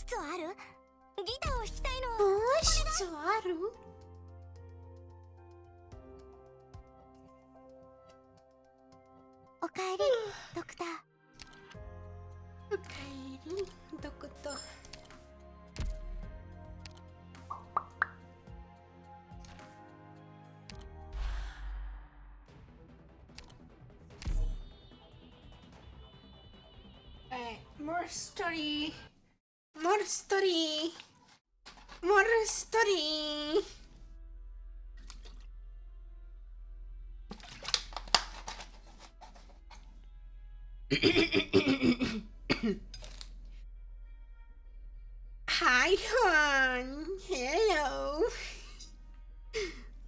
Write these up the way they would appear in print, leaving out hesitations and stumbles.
室はある？ギターを弾きたいの。室はある？おかえり、ドクター。おかえり、ドクター。More story. More story. More story. Hi, hon. Hello.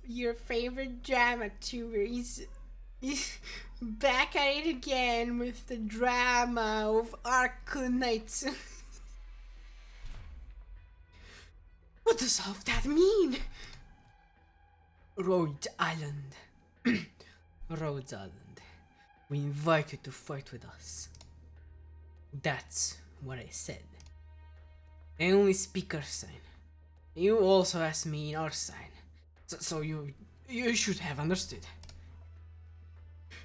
Your favorite drama tuber is back at it again with the drama of Arknights. What does all of that mean? Rhodes Island. Rhodes Island. We invite you to fight with us. That's what I said. I only speak our sign. You also asked me in our sign. So you should have understood.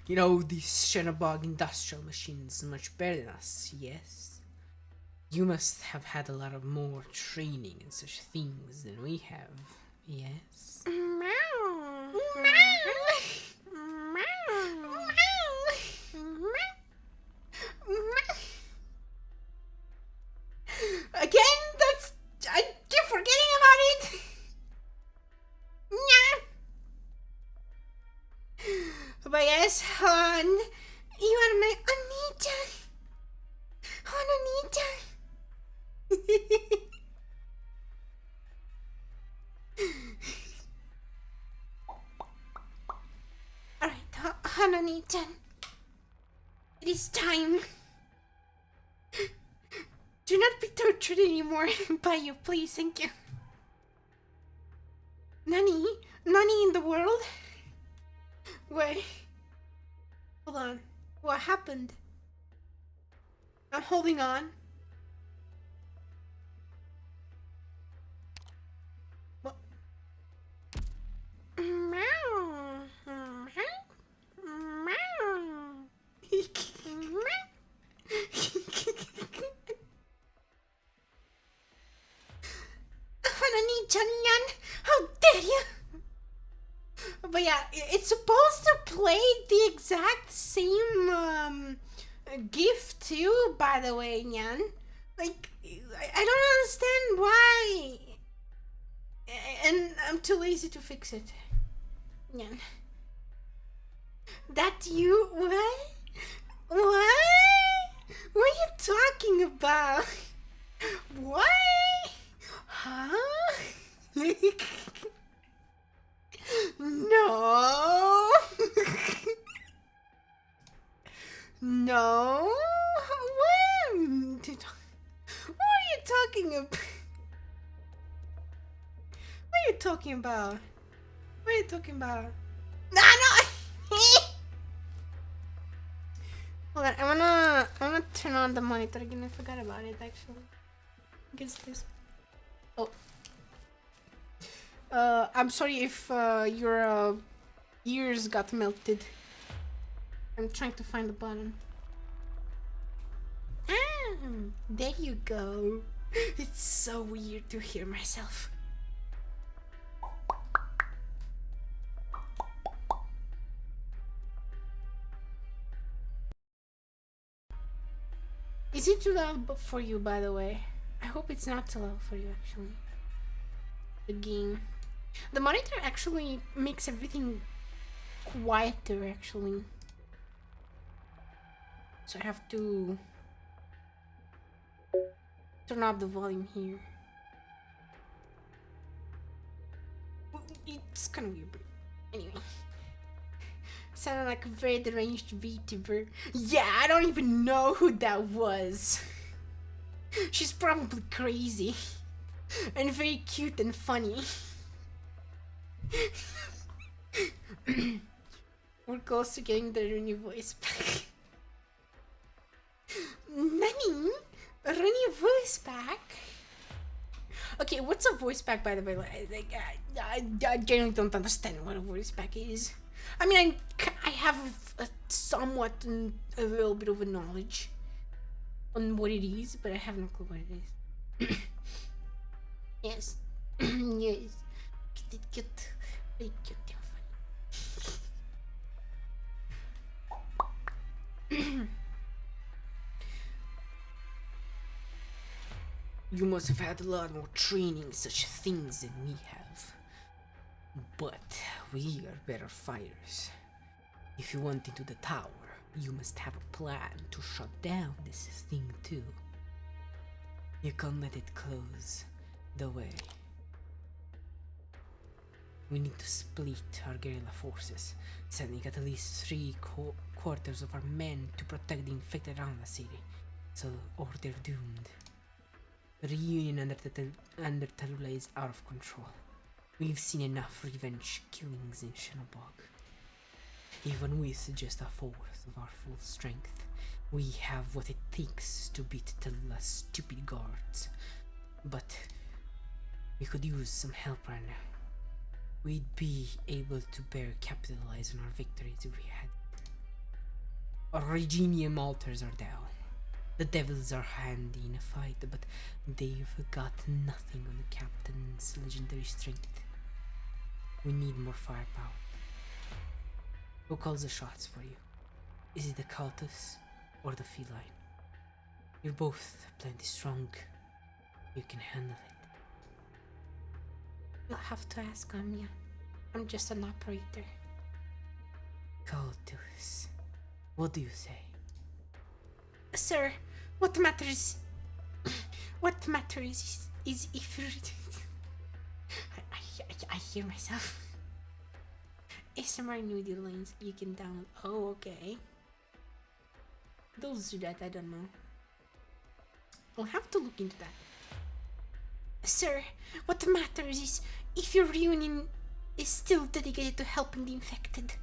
You know, these Shenabog industrial machines much better than us, yes? You must have had a lot of more training in such things than we have, yes? Again, I keep forgetting about it. But yes, hon, you are my Anita. Hon, Anita. Alright, hon, Anita. It is time. Do not be tortured anymore by you, please, thank you. Nani? Nani in the world? Wait. Hold on. What happened? I'm holding on. What? How dare you! But yeah, it's supposed to play the exact same GIF too, by the way, Nyan. Like, I don't understand why. And I'm too lazy to fix it. Nyan. That you? What? What? What are you talking about? What? Huh? No. No. What are you talking about? What are you talking about? What are you talking about? No. Hold on, I wanna turn on the monitor again. I forgot about it actually. Guess this. Oh. I'm sorry if your ears got melted. I'm trying to find the button. Ah, there you go. It's so weird to hear myself. Is it too loud for you, by the way? I hope it's not too loud for you, actually. The game. The monitor actually makes everything quieter, actually. So I have to turn up the volume here. It's kind of weird, but anyway. Sounded like a very deranged VTuber. Yeah, I don't even know who that was. She's probably crazy. And very cute and funny. We're close to getting the Rooney voice back. Nani? Rooney voice back? Okay, what's a voice pack, by the way? Like, I genuinely don't understand what a voice pack is. I mean, I have a somewhat a little bit of a knowledge on what it is, but I have no clue what it is. Yes. Yes. Cute. Very cute and funny. You must have had a lot more training in such things than we have. But we are better fighters. If you want into the tower, you must have a plan to shut down this thing too. You can't let it close the way. We need to split our guerrilla forces, sending at least three-quarters of our men to protect the infected around the city, or they're doomed. The reunion under Tarula is out of control. We've seen enough revenge killings in Shinobog. Even with just a fourth of our full strength, we have what it takes to beat Talula's stupid guards. But we could use some help right now. We'd be able to capitalize on our victories if we had it. Our Reginium altars are down. The devils are handy in a fight, but they've got nothing on the captain's legendary strength. We need more firepower. Who calls the shots for you? Is it the cultists or the feline? You're both plenty strong. You can handle it. You'll have to ask Anya. I'm just an operator. Cultists. What do you say? Sir, what matters? What matters is if you. I hear myself. ASMR nudie lines you can download. Oh, okay. Those do that, I don't know. I'll have to look into that. Sir, what matters is if your reunion is still dedicated to helping the infected.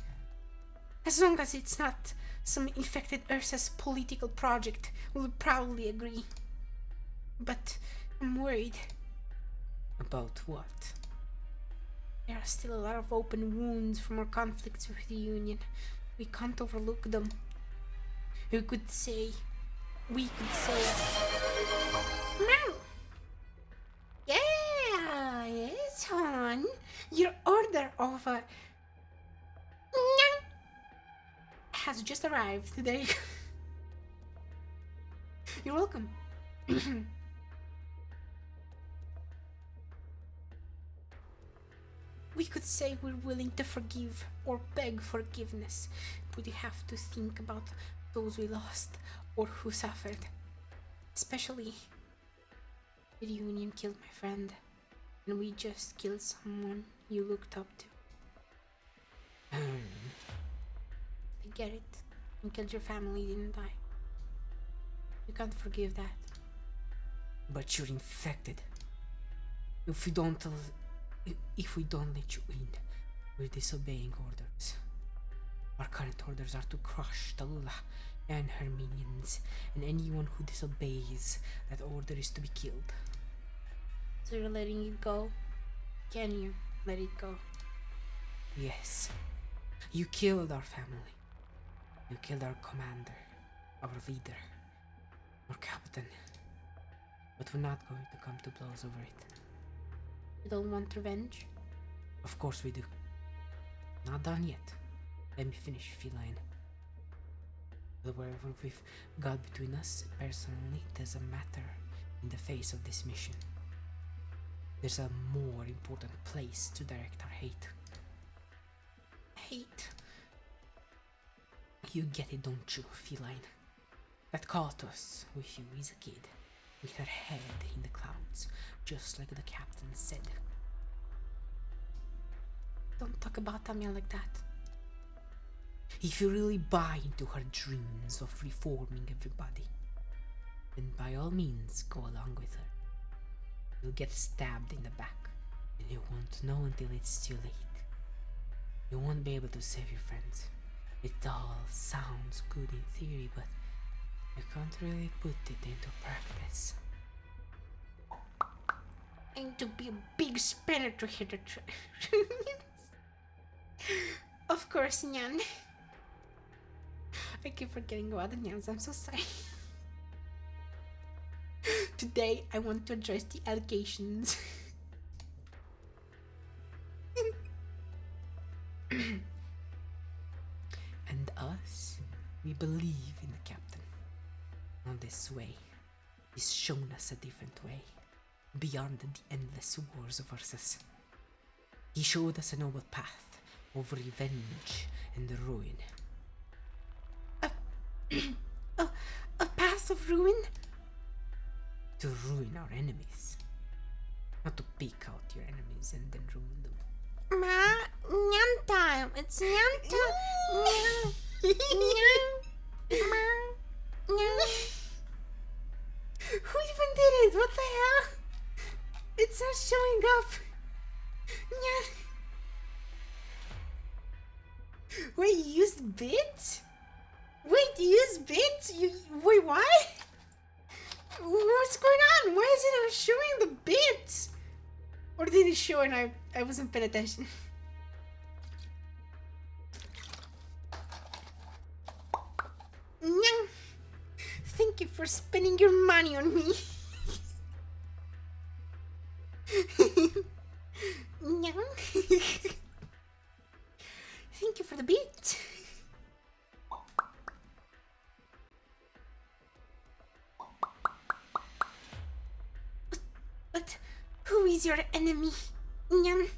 As long as it's not some infected Ursa's political project, we'll probably agree. But I'm worried. About what? There are still a lot of open wounds from our conflicts with the Union. We can't overlook them. We could say... Meow! Yeah, yes, hon. Your order of a... has just arrived today. You're welcome. We could say we're willing to forgive or beg forgiveness, but you have to think about those we lost or who suffered. Especially, the Union killed my friend, and we just killed someone you looked up to. I get it. You killed your family, didn't I? You can't forgive that. But you're infected. If we don't let you in, we're disobeying orders. Our current orders are to crush Talula and her minions, and anyone who disobeys that order is to be killed. So you're letting it go? Can you let it go? Yes. You killed our family. You killed our commander, our leader, our captain. But we're not going to come to blows over it. You don't want revenge? Of course we do. Not done yet. Let me finish, feline. Whatever we've got between us, personally, doesn't matter in the face of this mission. There's a more important place to direct our hate. Hate? You get it, don't you, feline? That caught us with you as a kid, with her head in the clouds, just like the captain said. Don't talk about Tamia like that. If you really buy into her dreams of reforming everybody, then by all means go along with her. You'll get stabbed in the back, and you won't know until it's too late. You won't be able to save your friends. It all sounds good in theory, but you can't really put it into practice. I need to be a big spanner to hit the train. Of course, Nyan. I keep forgetting about the Nyans, I'm so sorry. Today, I want to address the allegations. And us, we believe in the captain. On this way, he's shown us a different way, beyond the endless wars of versus. He showed us a noble path of revenge and ruin. A path of ruin? To ruin our enemies. Not to pick out your enemies and then ruin them. Ma, Nyan time. It's Nyan time. Nyan. Ma, Nyan. Who even did it? What the hell? It's not showing up. Nyan. Wait, you used bits? Wait, you used bits? Wait, what? What's going on? Why is it not showing the bits? Or did it show and I wasn't paying attention? Nyang. Thank you for spending your money on me. Nyang. Thank you for the bit. But who is your enemy, Nyan?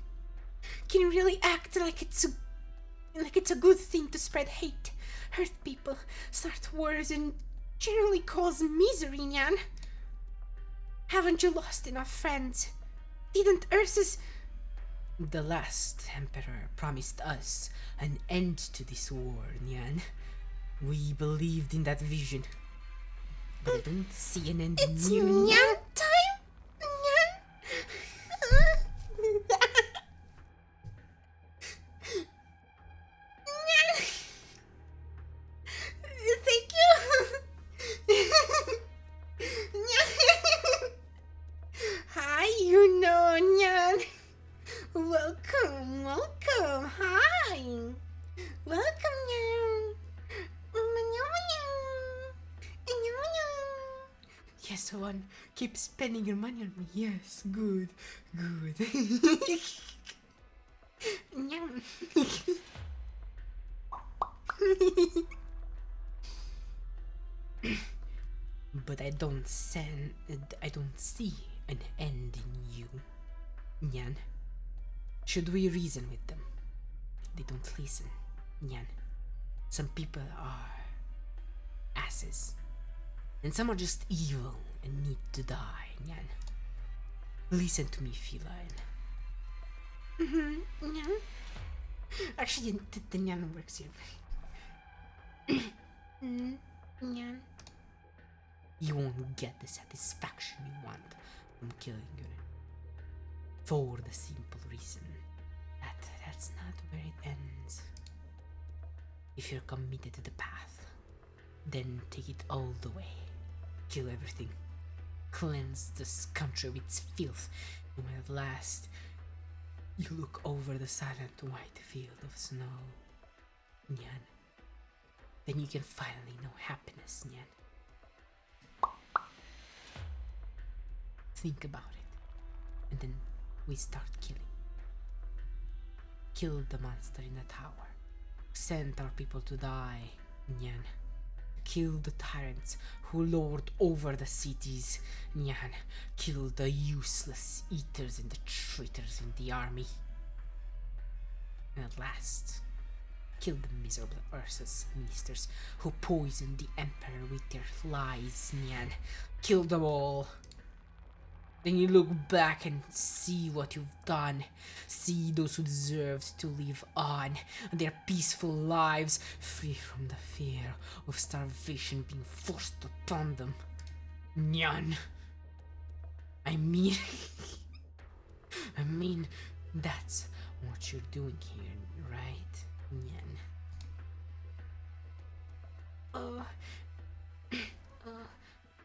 Can you really act like it's a good thing to spread hate, hurt people, start wars, and generally cause misery, Nyan? Haven't you lost enough friends? Didn't Ursus... The last emperor promised us an end to this war, Nyan. We believed in that vision. But I don't see an end. It's Nyan time? Nyan? Nyan. Thank you. Nyan. Hi, you know, Nyan. Welcome, welcome. Hi. Welcome, Nyan. Yes, one. Keep spending your money on me. Yes, good, good. Nyam. But I don't see an end in you, Nyan. Should we reason with them? They don't listen, Nyan. Some people are asses. And some are just evil and need to die, Nyan. Listen to me, feline. Nyan. Actually, the Nyan works here. Nyan. You won't get the satisfaction you want from killing your enemy. For the simple reason that that's not where it ends. If you're committed to the path, then take it all the way. Kill everything. Cleanse this country with its filth. And when at last you look over the silent white field of snow, Nyan, then you can finally know happiness, Nyan. Think about it. And then we start killing. Kill the monster in the tower. Send our people to die, Nyan. Kill the tyrants who lord over the cities, Nyan. Kill the useless eaters and the traitors in the army. And at last, kill the miserable Ursus ministers who poisoned the emperor with their lies, Nyan. Kill them all. Then you look back and see what you've done. See those who deserved to live on their peaceful lives, free from the fear of starvation being forced upon them. Nyan. I mean, that's what you're doing here, right, Nyan?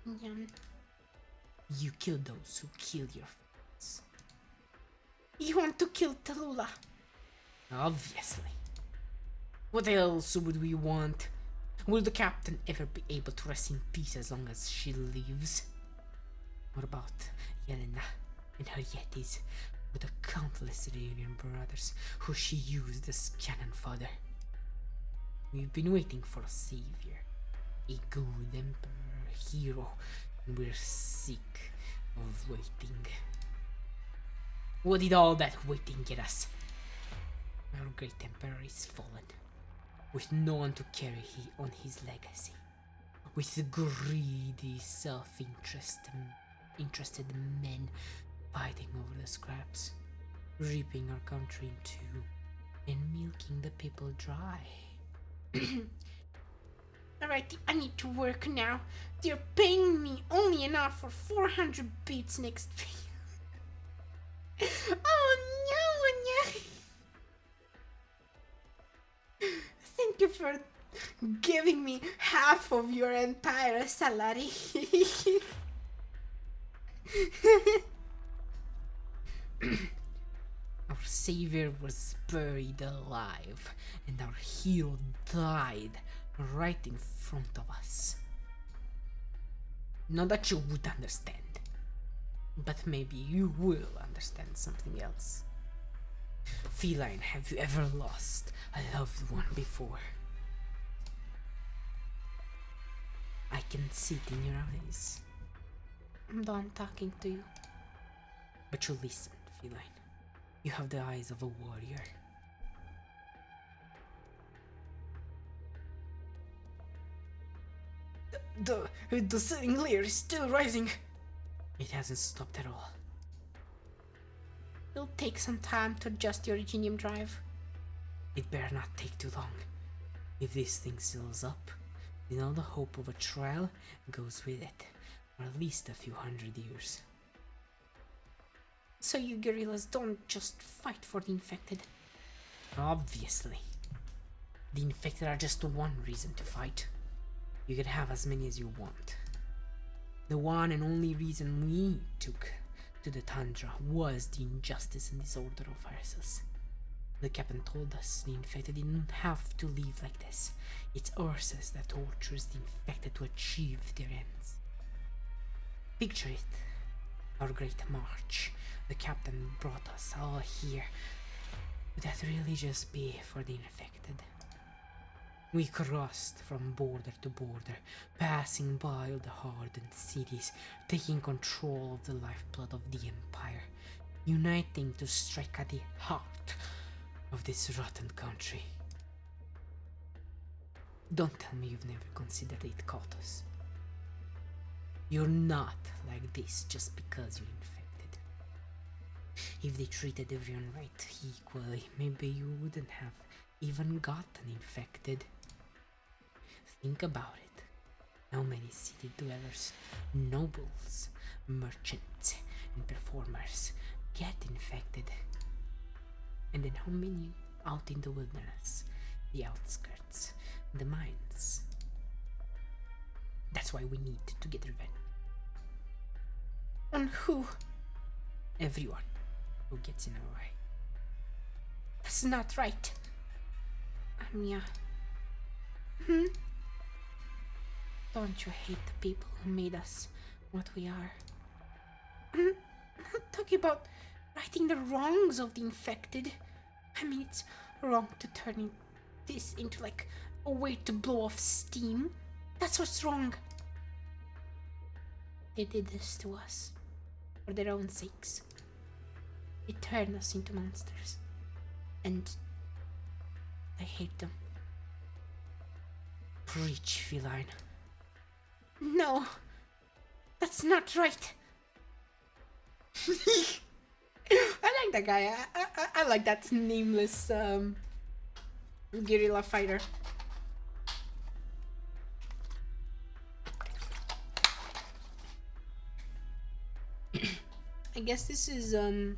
Nyan. You kill those who kill your friends. You want to kill Tallulah? Obviously. What else would we want? Will the captain ever be able to rest in peace as long as she lives? What about Yelena and her Yetis, with the countless Iranian brothers who she used as cannon fodder? We've been waiting for a savior, a good emperor, hero, and we're sick of waiting. What did all that waiting get us? Our great emperor is fallen, with no one to carry on his legacy, with greedy, interested men fighting over the scraps, ripping our country in two, and milking the people dry. Alright, I need to work now. They're paying me only enough for 400 beats next week. Oh no, no. Thank you for giving me half of your entire salary. Our savior was buried alive, and our hero died right in front of us. Not that you would understand, but maybe you will understand something else. Feline, have you ever lost a loved one before? I can see it in your eyes. I'm done talking to you. But you listen, Feline. You have the eyes of a warrior. The setting layer is still rising. It hasn't stopped at all. It'll take some time to adjust your Genium drive. It better not take too long. If this thing seals up, then all the hope of a trial goes with it, for at least a few hundred years. So you guerrillas don't just fight for the infected? Obviously. The infected are just one reason to fight. You can have as many as you want. The one and only reason we took to the tundra was the injustice and disorder of Ursus. The captain told us the infected didn't have to live like this. It's Ursus that tortures the infected to achieve their ends. Picture it. Our great march. The captain brought us all here. Would that really just be for the infected? We crossed from border to border, passing by all the hardened cities, taking control of the lifeblood of the empire, uniting to strike at the heart of this rotten country. Don't tell me you've never considered it caught us. You're not like this just because you're infected. If they treated everyone right equally, maybe you wouldn't have even gotten infected. Think about it. How many city dwellers, nobles, merchants, and performers get infected? And then how many out in the wilderness, the outskirts, the mines? That's why we need to get revenge. On who? Everyone who gets in our way. That's not right. Amiya. Don't you hate the people who made us what we are? I'm not talking about righting the wrongs of the infected. I mean, it's wrong to turn this into like a way to blow off steam. That's what's wrong. They did this to us for their own sakes. They turned us into monsters. And I hate them. Preach, Feline. No, that's not right. I like that guy. I like that nameless guerrilla fighter. I guess this is I'm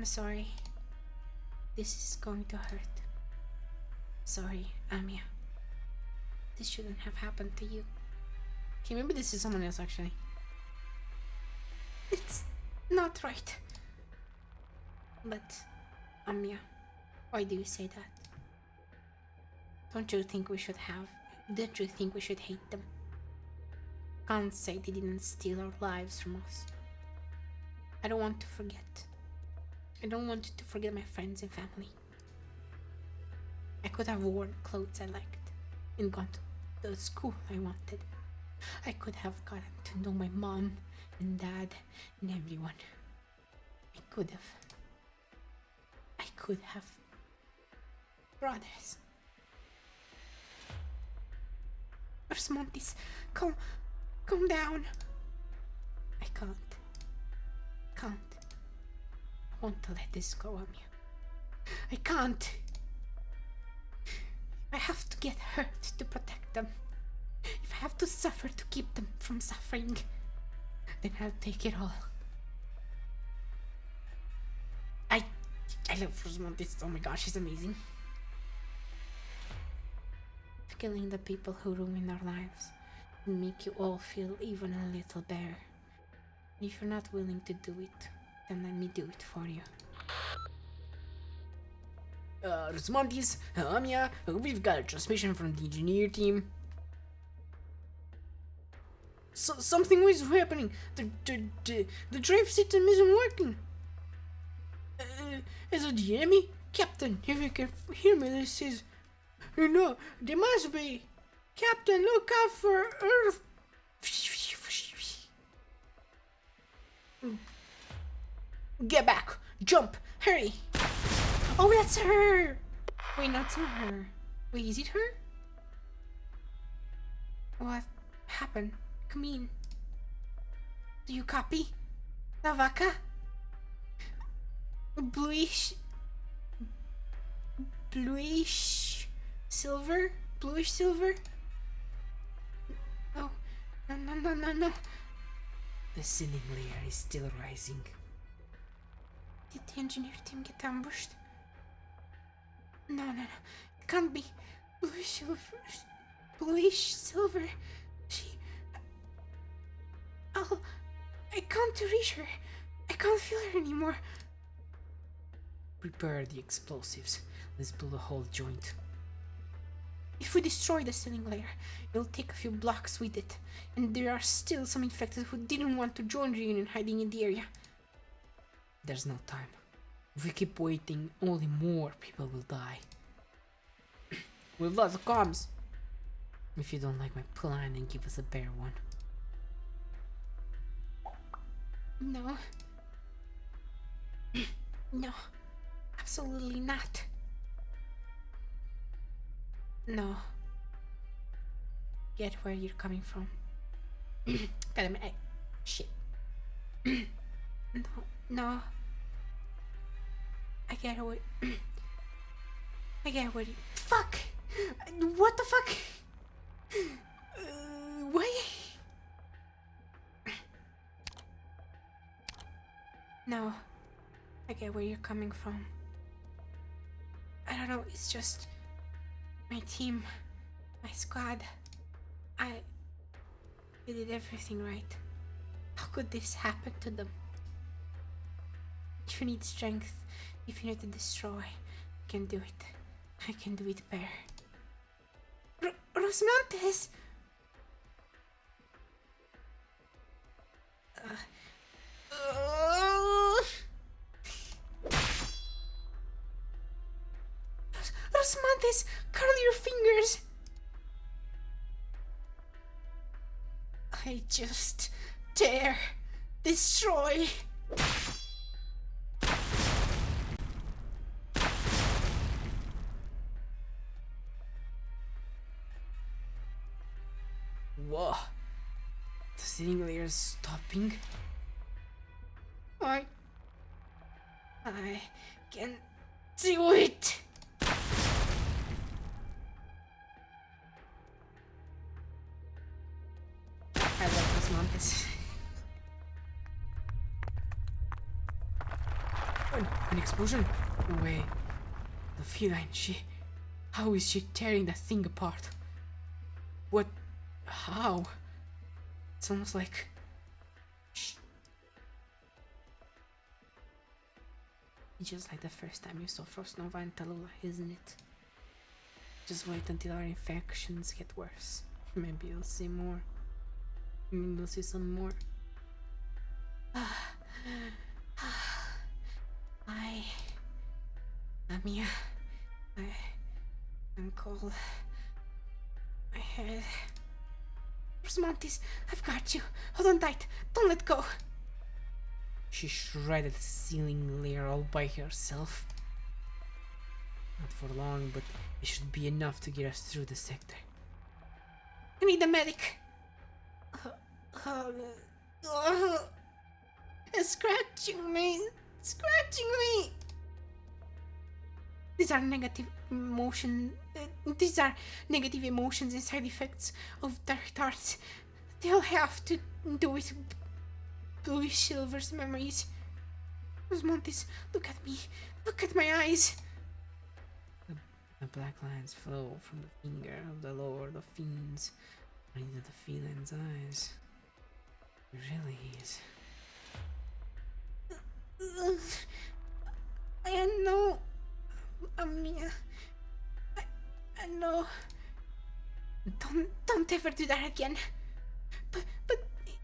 sorry. This is going to hurt. Sorry, Amiya. This shouldn't have happened to you. Okay, maybe this is someone else actually. It's not right. But, Amia, why do you say that? Don't you think we should hate them? Can't say they didn't steal our lives from us. I don't want to forget. I don't want to forget my friends and family. I could have worn clothes I liked and gone to the school I wanted. I could have gotten to know my mom and dad and everyone. I could have brothers. Rosmontis, calm down. I can't. I want to let this go, Amia. I can't. I have to get hurt to protect them. If I have to suffer to keep them from suffering, then I'll take it all. I love Rosmontis. Oh my gosh, she's amazing. Killing the people who ruin our lives will make you all feel even a little better. If you're not willing to do it, then let me do it for you. Rosmontis, Amia, we've got a transmission from the engineer team. Something is happening. The drive system isn't working. Is it the enemy? Captain, if you can hear me, this is... No, there must be. Captain, look out for Earth. Get back. Jump. Hurry. Oh, that's her. Wait, not her. Wait, is it her? What happened? Come in. Do you copy? Navaka? Bluish silver? Bluish silver? Oh, no. The ceiling layer is still rising. Did the engineer team get ambushed? No. It can't be. Bluish silver. I can't reach her. I can't feel her anymore. Prepare the explosives. Let's build a whole joint. If we destroy the ceiling layer, it'll take a few blocks with it. And there are still some infected who didn't want to join Reunion hiding in the area. There's no time. If we keep waiting, only more people will die. We've lost the comms. If you don't like my plan, then give us a better one. No. No. Absolutely not. No. Get where you're coming from. God, shit. No. I get what you... Fuck! What the fuck? Why? No. I get where you're coming from. I don't know, it's just... my team, my squad, they did everything right. How could this happen to them? If you need strength, if you need to destroy, I can do it. I can do it better. Rosmontes! Rosmontes, curl your fingers! I just dare destroy. Whoa. The ceiling layer is stopping. I can do it. I love Rosmontes. An explosion? No way. The feline, how is she tearing that thing apart? What? How? It's almost like... Just like the first time you saw Frost Nova and Tallulah, isn't it? Just wait until our infections get worse. Maybe you'll see more. Maybe you'll see some more. Amiya, I'm cold. My head. Where's Monty's? I've got you. Hold on tight. Don't let go. She shredded the ceiling layer all by herself. Not for long, but it should be enough to get us through the sector. I need a medic. It's scratching me. Scratching me. These are negative emotions and side effects of dark thoughts. They'll have to do with Blue Silver's memories. Osmontis, look at me. Look at my eyes. The black lines flow from the finger of the Lord of Fiends into the felin's eyes. It really is. I know. Amiya. I know. Don't ever do that again. But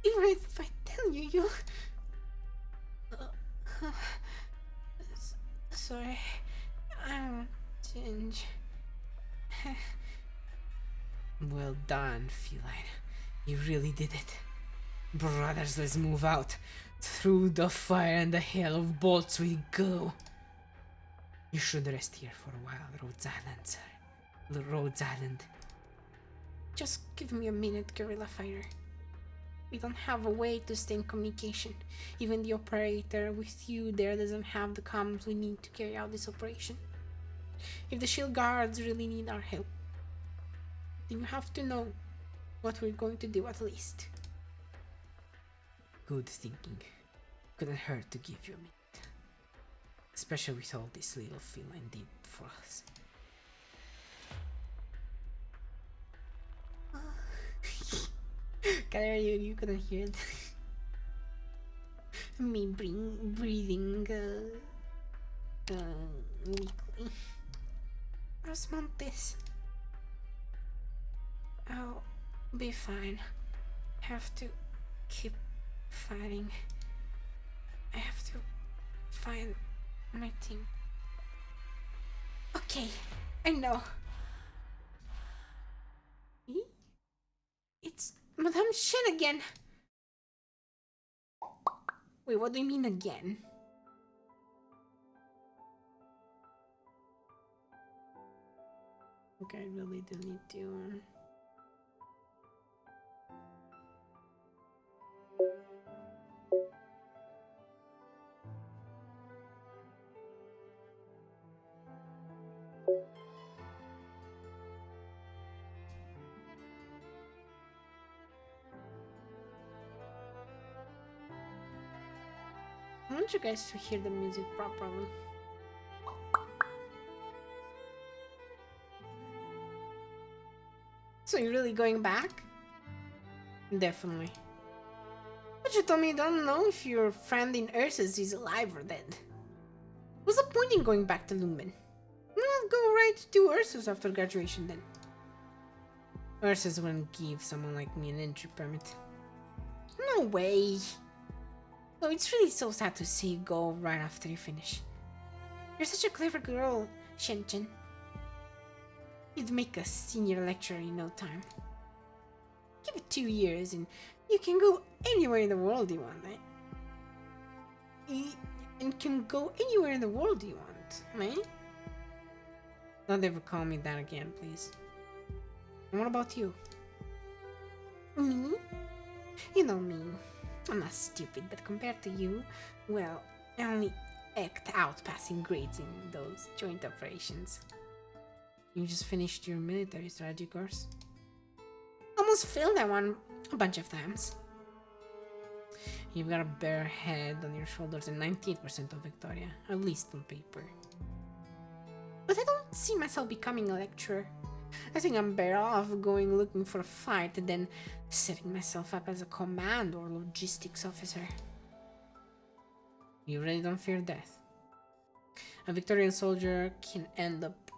even if I tell you, you. Sorry. I won't change. Well done, feline. You really did it. Brothers, let's move out. Through the fire and the hail of bolts we go. You should rest here for a while, Rhodes Island, sir. Rhodes Island. Just give me a minute, guerrilla fighter. We don't have a way to stay in communication. Even the operator with you there doesn't have the comms we need to carry out this operation. If the shield guards really need our help, then you have to know what we're going to do at least. Good thinking. Couldn't hurt to give you a minute. Especially with all this little feline did for us. You couldn't hear it. Me breathing weakly. Osmontis. I'll be fine. Have to keep fighting. I have to find my team. Okay, I know. It's Madame Shen again. Wait, what do you mean again? Okay, I really do need to. I want you guys to hear the music properly. So you're really going back? Definitely. But you told me you don't know if your friend in Ursus is alive or dead. What's the point in going back to Lumen? Well, go right to Ursus after graduation then. Ursus wouldn't give someone like me an entry permit. No way. Oh, it's really so sad to see you go right after you finish. You're such a clever girl, Shen-Chen. You'd make a senior lecturer in no time. Give it 2 years and you can go anywhere in the world you want, eh? And can go anywhere in the world you want, eh? Don't ever call me that again, please. And what about you? Me? You know me. I'm not stupid, but compared to you, well, I only act out passing grades in those joint operations. You just finished your military strategy course? Almost failed that one a bunch of times. You've got a bare head on your shoulders and 98% of Victoria, at least on paper. But I don't see myself becoming a lecturer. I think I'm better off going looking for a fight than setting myself up as a command or logistics officer. You really don't fear death? A Victorian soldier can end up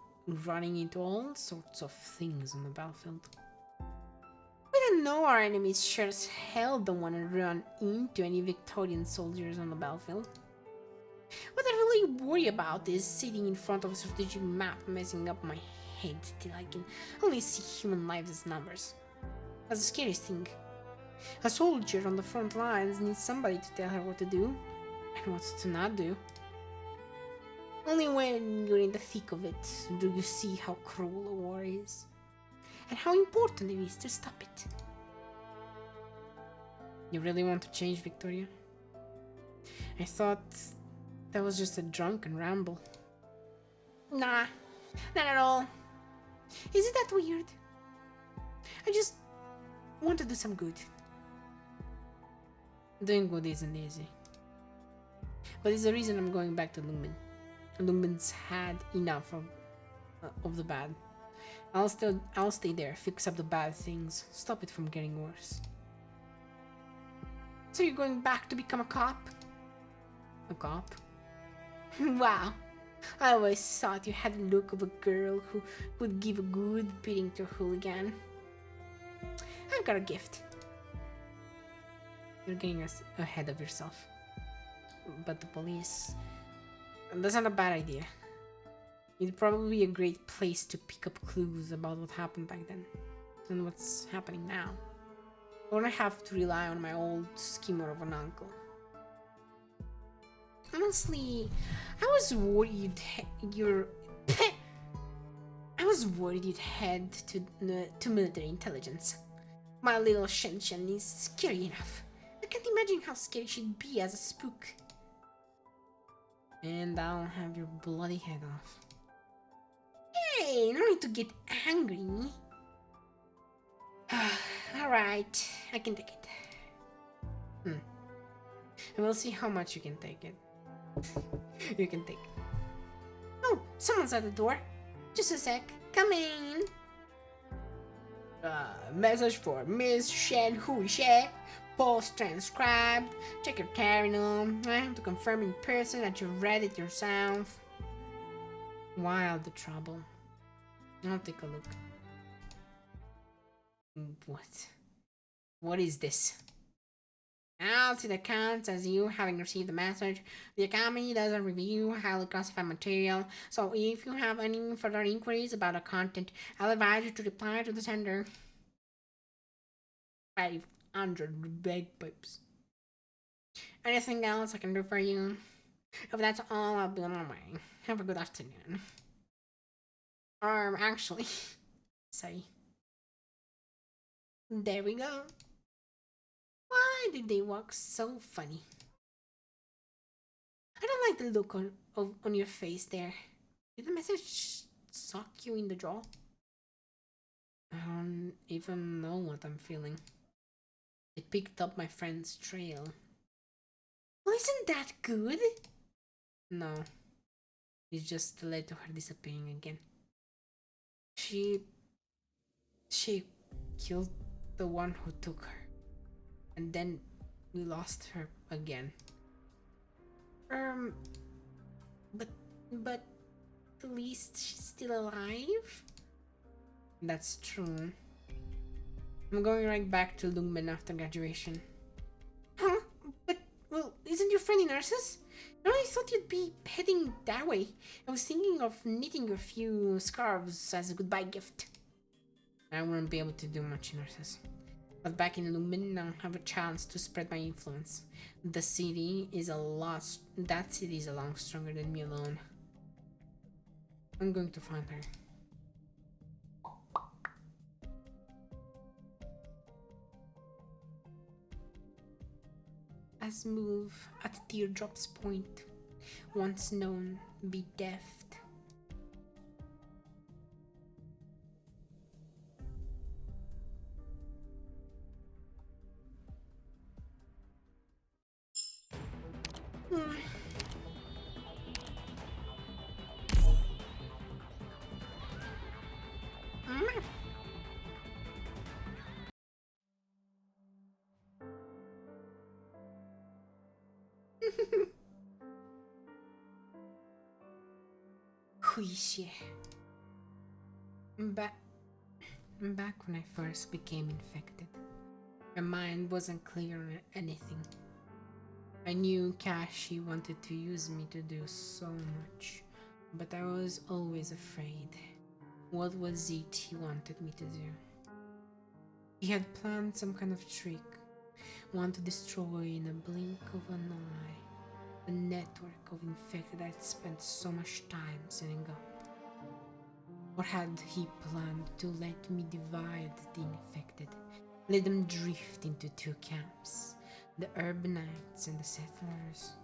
running into all sorts of things on the battlefield. We don't know our enemies sure as hell don't want to run into any Victorian soldiers on the battlefield. What I really worry about is sitting in front of a strategic map messing up my head till I can only see human lives as numbers. That's the scariest thing. A soldier on the front lines needs somebody to tell her what to do and what to not do. Only when you're in the thick of it do you see how cruel a war is, and how important it is to stop it. You really want to change, Victoria? I thought that was just a drunken ramble. Nah, not at all. Is it that weird? I just want to do some good. Doing good isn't easy. But it's the reason I'm going back to Lungmen. Lungmen's had enough of the bad. I'll stay there, fix up the bad things, stop it from getting worse. So you're going back to become a cop? A cop? Wow. I always thought you had the look of a girl who would give a good beating to a hooligan. I've got a gift. You're getting ahead of yourself. But the police... That's not a bad idea. It'd probably be a great place to pick up clues about what happened back then. And what's happening now. I don't have to rely on my old schemer of an uncle. Honestly, I was worried you'd head to military intelligence. My little Shenshen is scary enough. I can't imagine how scary she'd be as a spook. And I'll have your bloody head off. Hey, no need to get angry. Alright, I can take it. And we'll see how much you can take it. You can take it. Oh, someone's at the door. Just a sec. Come in. Message for Miss Shen Hui She. Post transcribed. Check your terminal. I have to confirm in person that you read it yourself. Wild the trouble. I'll take a look. What? What is this? I'll see the counts as you having received the message. The Academy doesn't review highly classified material, so if you have any further inquiries about the content, I'll advise you to reply to the sender. 500 bagpipes. Anything else I can do for you? If that's all, I'll be on my way. Have a good afternoon. Actually, sorry. There we go. Why did they walk so funny? I don't like the look on your face there. Did the message suck you in the jaw? I don't even know what I'm feeling. It picked up my friend's trail. Well, isn't that good? No. It just led to her disappearing again. She killed the one who took her. And then we lost her again. But at least she's still alive? That's true. I'm going right back to Lungmen after graduation. Huh? But, well, isn't your friend in nurses? I only thought you'd be heading that way. I was thinking of knitting you a few scarves as a goodbye gift. I wouldn't be able to do much in nurses. But back in Lungmen, I'll have a chance to spread my influence. That city is a lot stronger than me alone. I'm going to find her. As move at Teardrop's point, once known, be deft. Cliché. Back when I first became infected, my mind wasn't clear on anything. I knew Kashi wanted to use me to do so much, but I was always afraid. What was it he wanted me to do? He had planned some kind of trick, want to destroy in a blink of an eye the network of infected I'd spent so much time setting up. Or had he planned to let me divide the infected, let them drift into two camps, the Urbanites and the settlers?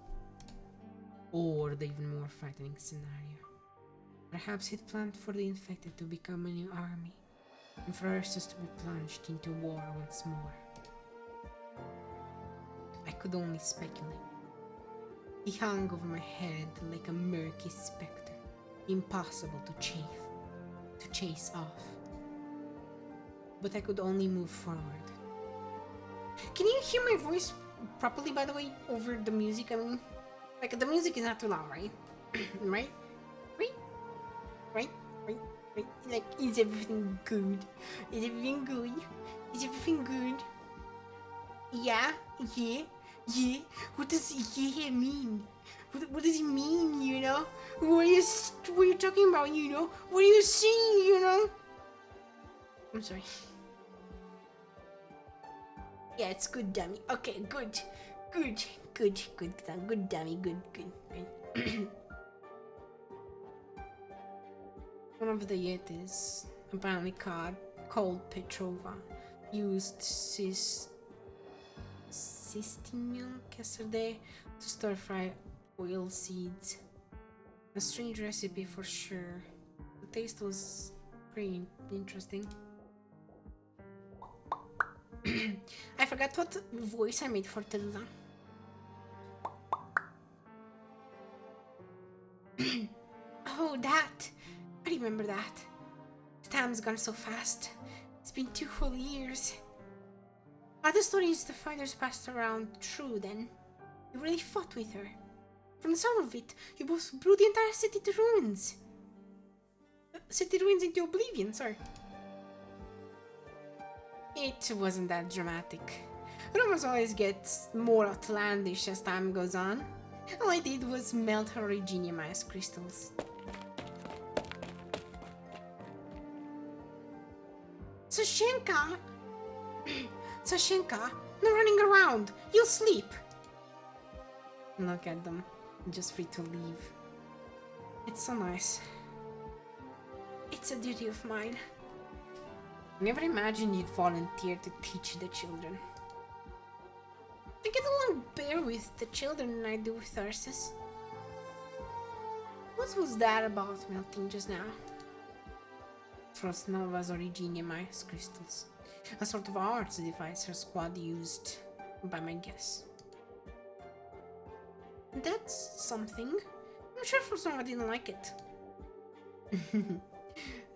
Or the even more frightening scenario, perhaps he'd planned for the infected to become a new army, and for Ursus to be plunged into war once more. I could only speculate. He hung over my head like a murky spectre, impossible to chase off. But I could only move forward. Can you hear my voice properly, by the way, over the music? I mean, like, the music is not too loud, right? Right? Right? Like, is everything good? Is everything good? Is everything good? Yeah? What does yeah mean? What does it mean, you know? What are you talking about, you know? What are you saying, you know? I'm sorry. Yeah, it's good, dummy. Okay, good, dummy, good. One of the Yetis, apparently called Petrova, used cystin milk yesterday to stir fry oil seeds. A strange recipe for sure. The taste was pretty interesting. I forgot what voice I made for Tilda. Oh, that! I remember that. Time's gone so fast. It's been 2 whole years. Are the stories the fighters passed around true then? You really fought with her. From the sound of it, you both blew the entire city to ruins. City ruins into oblivion, sorry. It wasn't that dramatic. Rumors always get more outlandish as time goes on. All I did was melt her Originium ice crystals. Sashenka, no running around. You'll sleep. Look at them, just free to leave. It's so nice. It's a duty of mine. I never imagined you'd volunteer to teach the children. I get along better with the children than I do with Ursus. What was that about melting just now? Frostnova's Originium ice crystals. A sort of arts device her squad used, by my guess. That's something. I'm sure Frostnova didn't like it.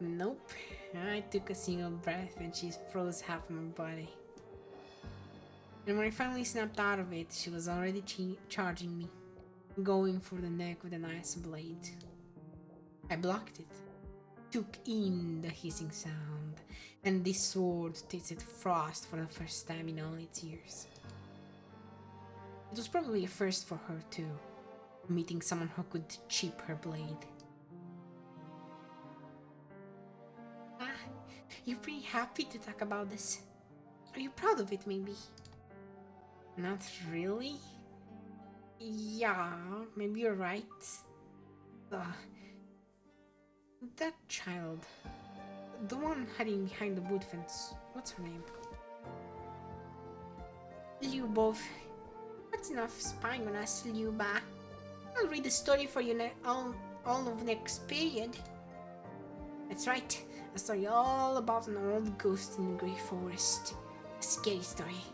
Nope. I took a single breath and she froze half my body. And when I finally snapped out of it, she was already charging me, going for the neck with an ice blade. I blocked it, took in the hissing sound, and this sword tasted frost for the first time in all its years. It was probably a first for her too, meeting someone who could chip her blade. You're pretty happy to talk about this. Are you proud of it, maybe? Not really. Yeah, maybe you're right. That child, the one hiding behind the wood fence, what's her name? Lyubov. That's enough spying on us, Lyuba. I'll read the story for you all of next period. That's right, a story all about an old ghost in the Grey Forest. A scary story.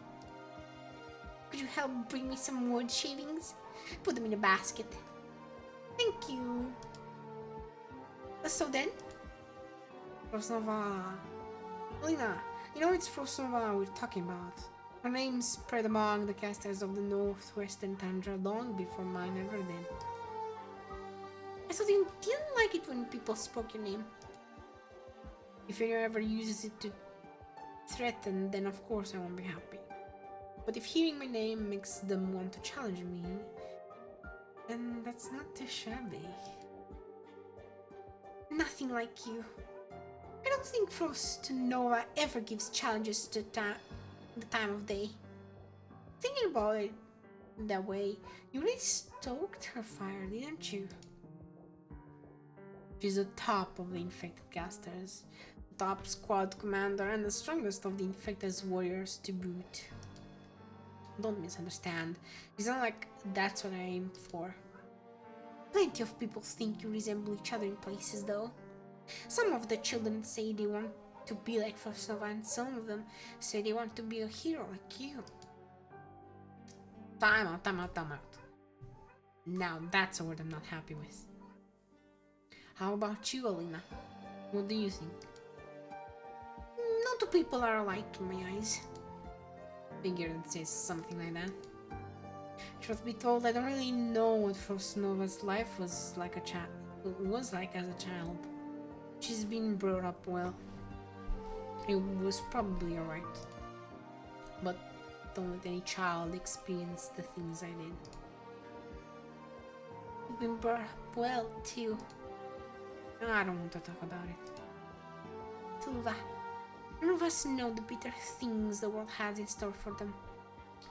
Could you help bring me some wood shavings? Put them in a basket. Thank you. So then? Frostnova. Lena, you know it's Frostnova we're talking about. Her name spread among the casters of the northwestern tundra long before mine ever did. thought you didn't like it when people spoke your name. If anyone ever uses it to threaten, then of course I won't be happy. But if hearing my name makes them want to challenge me, then that's not too shabby. Nothing like you. I don't think Frost Nova ever gives challenges to the time of day. Thinking about it that way, you really stoked her fire, didn't you? She's the top of the infected casters, the top squad commander, and the strongest of the infected warriors to boot. Don't misunderstand. It's not like that's what I aim for. Plenty of people think you resemble each other in places, though. Some of the children say they want to be like Frost Nova, and some of them say they want to be a hero like you. Time out. Now that's a word I'm not happy with. How about you, Alina? What do you think? No two people are alike in my eyes. Figured it says something like that. Truth be told, I don't really know what Frost Nova's life was like as a child. She's been brought up well. It was probably alright. But don't let any child experience the things I did. You've been brought up well too. I don't want to talk about it. Tulva, none of us know the bitter things the world has in store for them,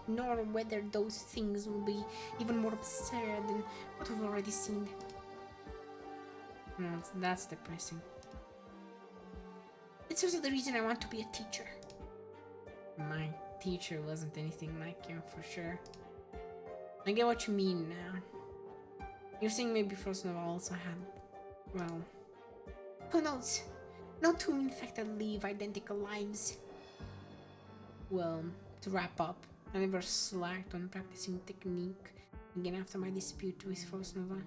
nor whether those things will be even more absurd than what we've already seen. No, that's depressing. It's also the reason I want to be a teacher. My teacher wasn't anything like you, for sure. I get what you mean now. You're saying maybe Frost Nova also had, well, who knows? No two infected live identical lives. Well, to wrap up, I never slacked on practicing technique again after my dispute with Frost Nova.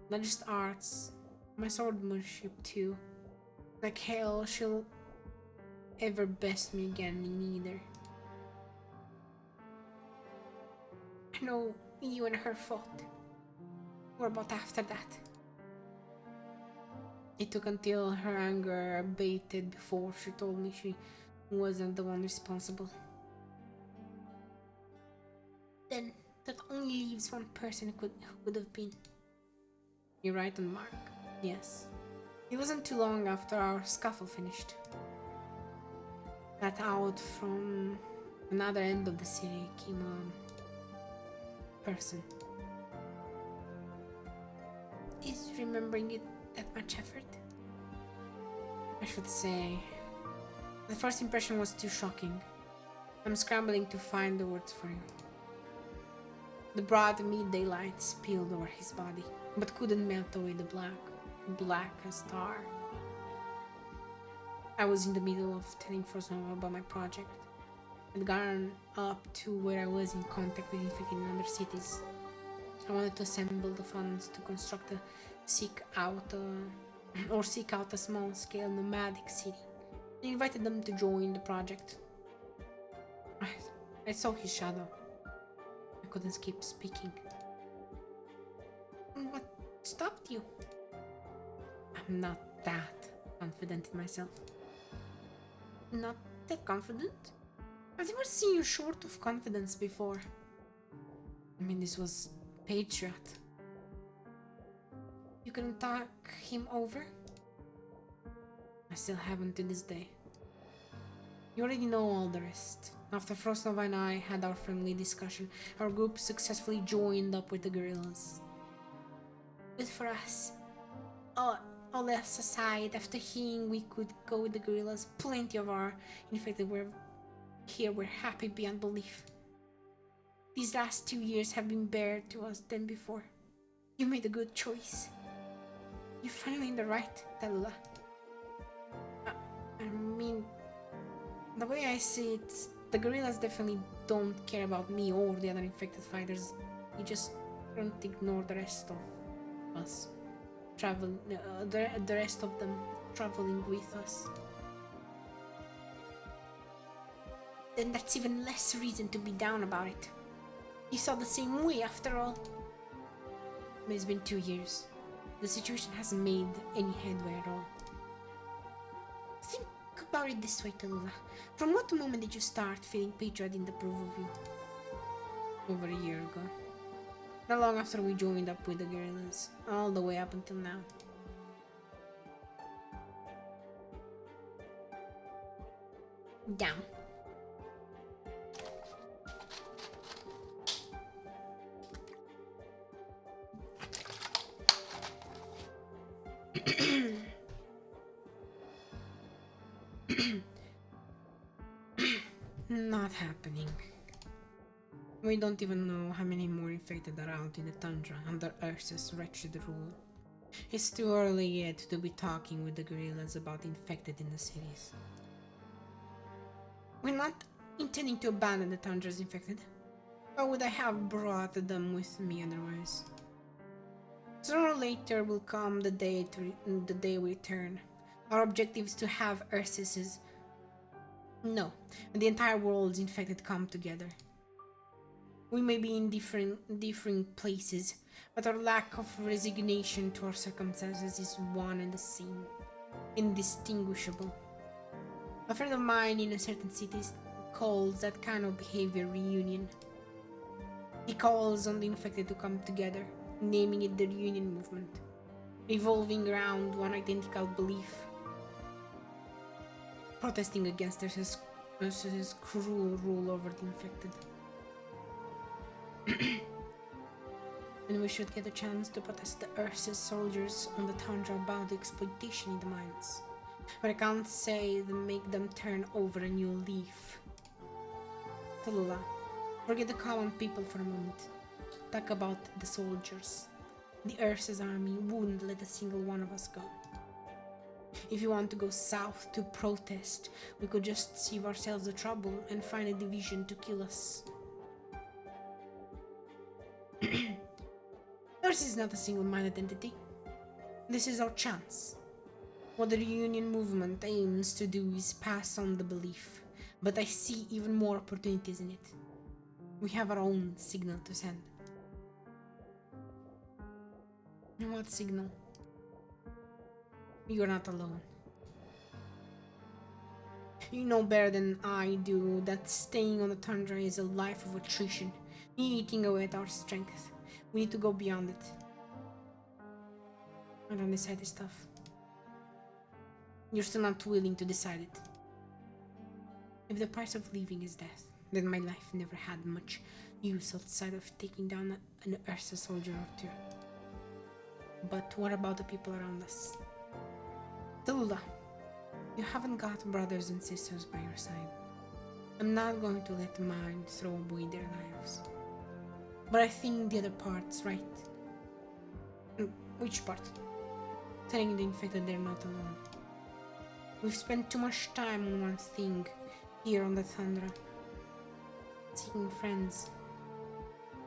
Not just arts, my swordsmanship too. Like hell, she'll ever best me again in either. I know you and her fought. What about after that? It took until her anger abated before she told me she wasn't the one responsible. Then that only leaves one person who could have been. You're right on mark, yes. It wasn't too long after our scuffle finished that out from another end of the city came a person. Is remembering it that much effort? I should say, the first impression was too shocking. I'm scrambling to find the words for you. The broad midday light spilled over his body, but couldn't melt away the black as tar. I was in the middle of telling Frost Nova about my project. I'd gotten up to where I was in contact with infected in other cities. I wanted to assemble the funds to construct seek out a small-scale nomadic city. I invited them to join the project. I saw his shadow. I couldn't keep speaking. What stopped you? I'm not that confident in myself. Not that confident? I've never seen you short of confidence before. I mean, this was Patriot. You couldn't talk him over? I still haven't to this day. You already know all the rest. After Frost Nova and I had our friendly discussion, our group successfully joined up with the guerrillas. Good for us. All else aside, after hearing we could go with the guerrillas, plenty of our infected were happy beyond belief. These last 2 years have been better to us than before. You made a good choice. You're finally in the right, Tallulah. I mean, the way I see it, the guerrillas definitely don't care about me or the other infected fighters. They just don't ignore the rest of us. The rest of them traveling with us. Then that's even less reason to be down about it. You saw the same way after all. It's been 2 years. The situation hasn't made any headway at all. Think about it this way, Tallulah. From what moment did you start feeling Patriot didn't approve of you? Over a year ago. Not long after we joined up with the guerrillas, all the way up until now. Down. Not happening. We don't even know how many more infected are out in the tundra under Ursa's wretched rule. It's too early yet to be talking with the guerrillas about the infected in the cities. We're not intending to abandon the tundra's infected. Why would I have brought them with me otherwise? Sooner or later will come the day we return. Our objective is to have Ursa's the entire world's infected come together. We may be in different places, but our lack of resignation to our circumstances is one and the same, indistinguishable. A friend of mine in a certain city calls that kind of behavior reunion. He calls on the infected to come together, naming it the reunion movement, revolving around one identical belief, protesting against Ursa's cruel rule over the infected. And we should get a chance to protest the Ursa's soldiers on the tundra about the exploitation in the mines. But I can't say that make them turn over a new leaf. Tallulah, forget the common people for a moment. Talk about the soldiers. The Ursa's army wouldn't let a single one of us go. If you want to go south to protest, we could just save ourselves the trouble and find a division to kill us. Ursa is not a single-minded entity. This is our chance. What the reunion movement aims to do is pass on the belief, but I see even more opportunities in it. We have our own signal to send. And what signal? You're not alone. You know better than I do that staying on the tundra is a life of attrition, eating away at our strength. We need to go beyond it. I don't decide this stuff. You're still not willing to decide it. If the price of living is death, then my life never had much use outside of taking down an Ursa soldier or two. But what about the people around us? Tallulah, you haven't got brothers and sisters by your side. I'm not going to let mine throw away their lives. But I think the other part's right. Which part? Telling the infected they're not alone. We've spent too much time on one thing here on the tundra. Seeking friends.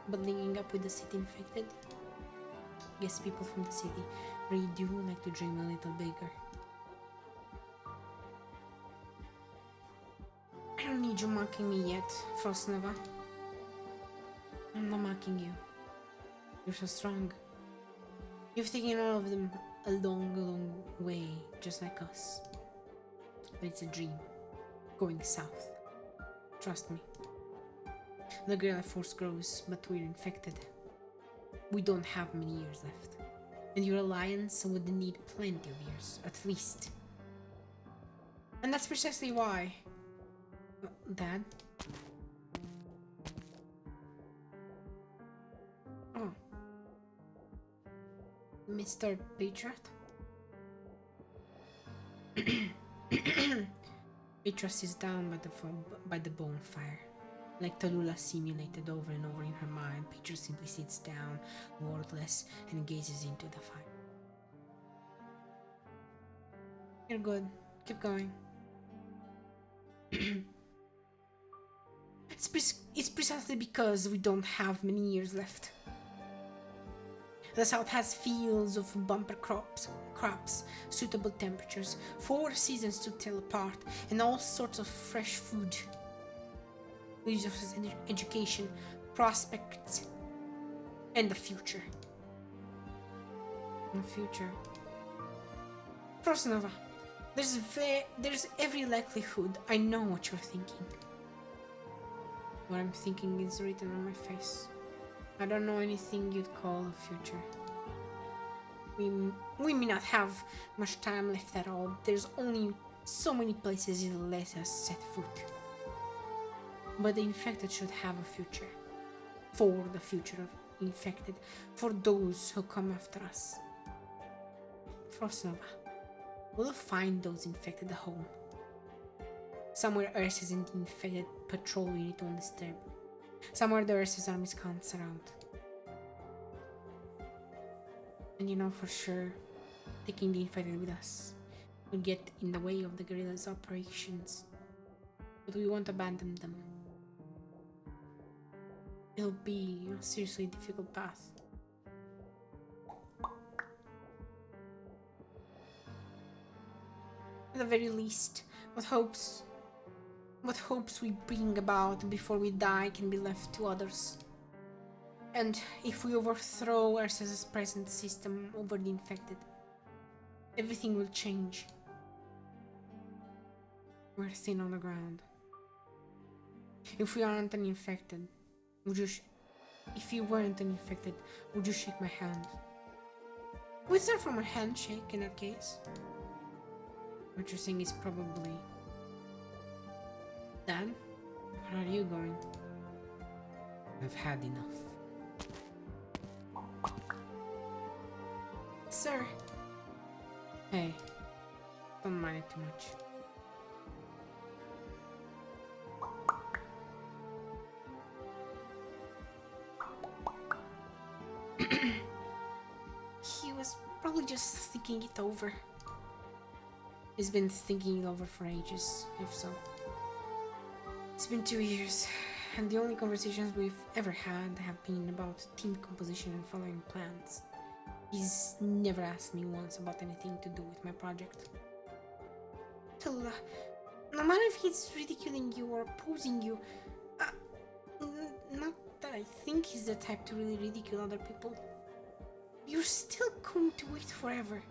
But linking up with the city infected? Guess people from the city really do like to dream a little bigger. I don't need you mocking me yet, Frostnova. I'm not mocking you. You're so strong. You've taken all of them a long, long way, just like us. But it's a dream. Going south. Trust me. The guerrilla force grows, but we're infected. We don't have many years left. And your alliance would need plenty of years, at least. And that's precisely why... Dad? Oh. Mr. Patriot? Patriot sits down by the bonfire. Like Tallulah simulated over and over in her mind, Patriot simply sits down, wordless, and gazes into the fire. You're good. Keep going. It's precisely because we don't have many years left. The south has fields of bumper crops, suitable temperatures, 4 seasons to tell apart, and all sorts of fresh food. Resources, education, prospects, and the future. in the future. Frostnova, there's every likelihood I know what you're thinking. What I'm thinking is written on my face. I don't know anything you'd call a future. We may not have much time left at all. There's only so many places it'll let us set foot. But the infected should have a future. For the future of infected. For those who come after us. Frostnova, we'll find those infected a home. Somewhere Earth isn't the infected patrol unit won't disturb. Somewhere the Earth's armies can't surround. And you know for sure, taking the infected with us will get in the way of the guerrillas' operations. But we won't abandon them. It'll be a seriously difficult path. At the very least, what hopes we bring about before we die can be left to others. And if we overthrow Ursa's present system over the infected, everything will change. We're thin on the ground. If we aren't an infected, if you weren't an infected, would you shake my hand? We'd start from a handshake in that case. What you're saying is probably, Dad, where are you going? I've had enough. Sir. Hey, don't mind it too much. He was probably just thinking it over. He's been thinking it over for ages, if so. It's been 2 years, and the only conversations we've ever had have been about team composition and following plans. He's never asked me once about anything to do with my project. Till, no matter if he's ridiculing you or opposing you, not that I think he's the type to really ridicule other people, you're still going to wait forever.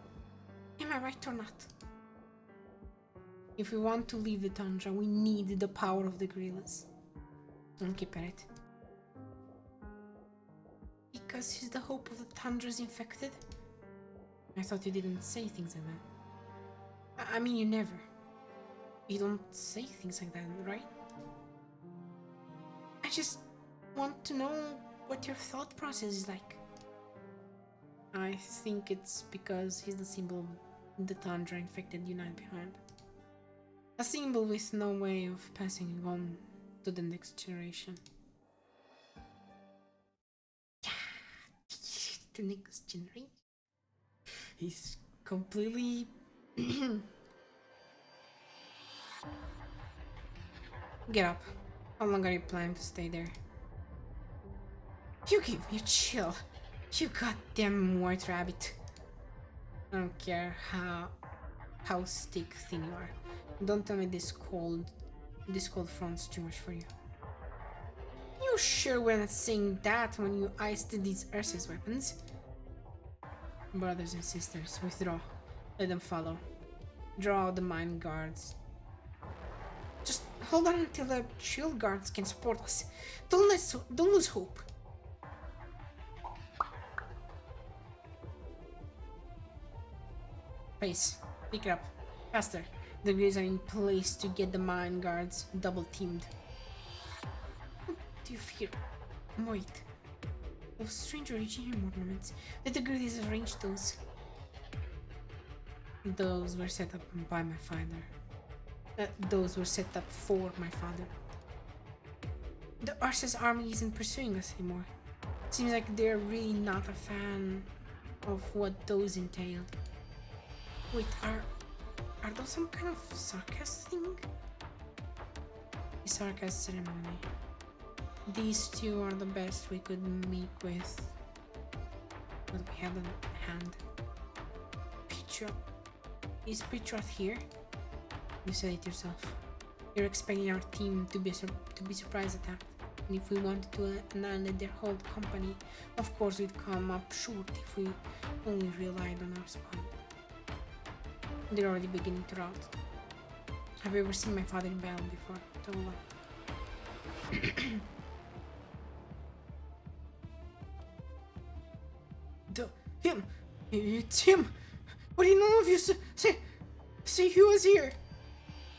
Am I right or not? If we want to leave the tundra, we need the power of the guerrillas. Don't keep at it. Because he's the hope of the tundra's infected? I thought you didn't say things like that. I mean, you never. You don't say things like that, right? I just want to know what your thought process is like. I think it's because he's the symbol the tundra infected unite behind. A symbol with no way of passing on to the next generation. The next generation? He's completely... Get up. How long are you planning to stay there? You give me a chill. You goddamn white rabbit. I don't care how stick thin you are. Don't tell me this cold front's too much for you. You sure we're not saying that when you iced these Ursa's weapons? Brothers and sisters, withdraw. Let them follow. Draw out the mine guards. Just hold on until the shield guards can support us. Don't lose hope. Pace, pick it up. Faster. The grids are in place to get the mine guards double teamed. What do you fear? Wait. Those strange origin ornaments. Let the grids arrange those. Those were set up by my father. Those were set up for my father. The Ursa's army isn't pursuing us anymore. Seems like they're really not a fan of what those entail. Wait, are those some kind of circus thing? The circus ceremony. These two are the best we could make with what we had on hand. Petra. Is Petra here? You said it yourself. You're expecting our team to be surprise attacked. And if we wanted to annihilate their whole company, of course we'd come up short if we only relied on our spawn. They're already beginning to rot. Have you ever seen my father in battle before? Tola. Him! It's him! What do you know of you? Say he was here!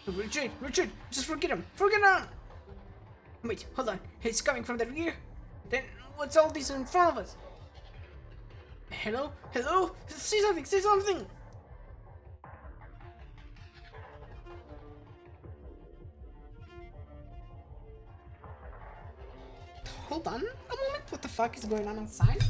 Richard, just forget him! Forget him! Wait, hold on. It's coming from the rear? Then what's all this in front of us? Hello? Hello? Say something! Say something! Hold on a moment. What the fuck is going on outside?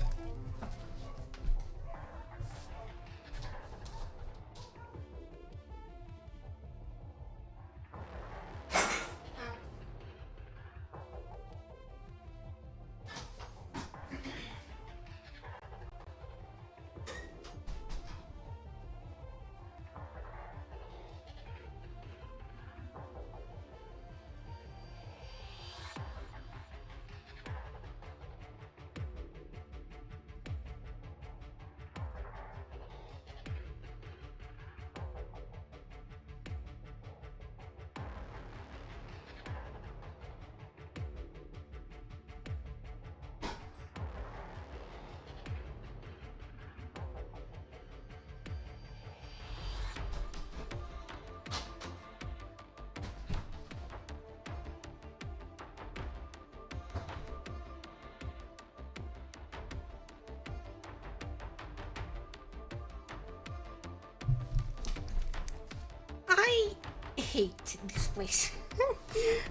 I hate this place.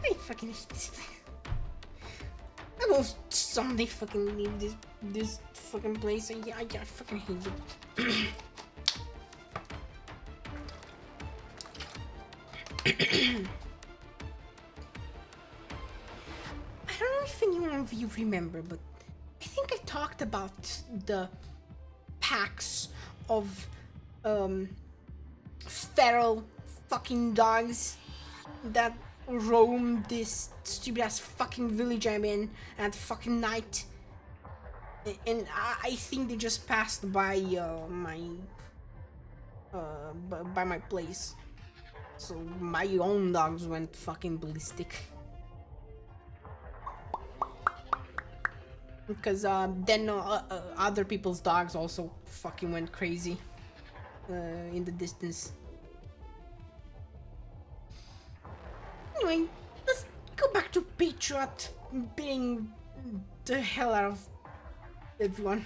I fucking hate this place. I will someday fucking leave this fucking place. And yeah, I fucking hate it. I don't know if anyone of you remember, but I think I talked about the packs of feral fucking dogs that roam this stupid ass fucking village I'm in at fucking night. And I think they just passed by my place. So my own dogs went fucking ballistic. Because then other people's dogs also fucking went crazy in the distance. Anyway, let's go back to Patriot beating the hell out of everyone.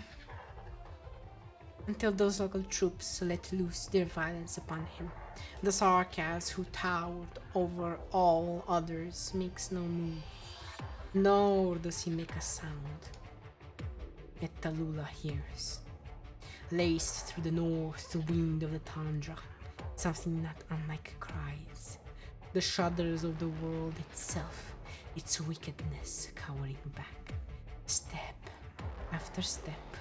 Until those local troops let loose their violence upon him. The Sarkaz, who towered over all others, makes no move, nor does he make a sound. Yet Tallulah hears, laced through the north wind of the tundra, something not unlike cries. The shudders of the world itself, its wickedness cowering back, step after step,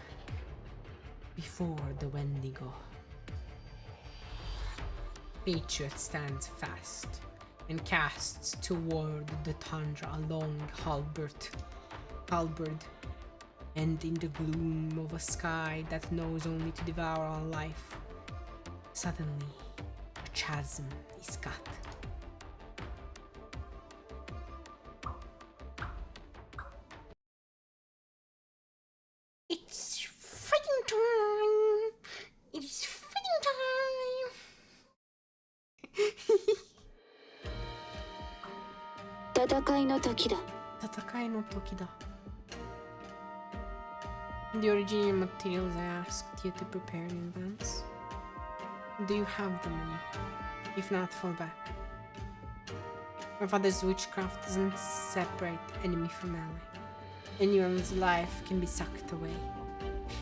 before the Wendigo. Patriot stands fast and casts toward the tundra a long halberd, and in the gloom of a sky that knows only to devour all life, suddenly a chasm is cut. It's fighting time! It is fighting time! 戦いの時だ。戦いの時だ. The original materials I asked you to prepare in advance. Do you have the money? If not, fall back. My father's witchcraft doesn't separate enemy from ally. Anyone's life can be sucked away.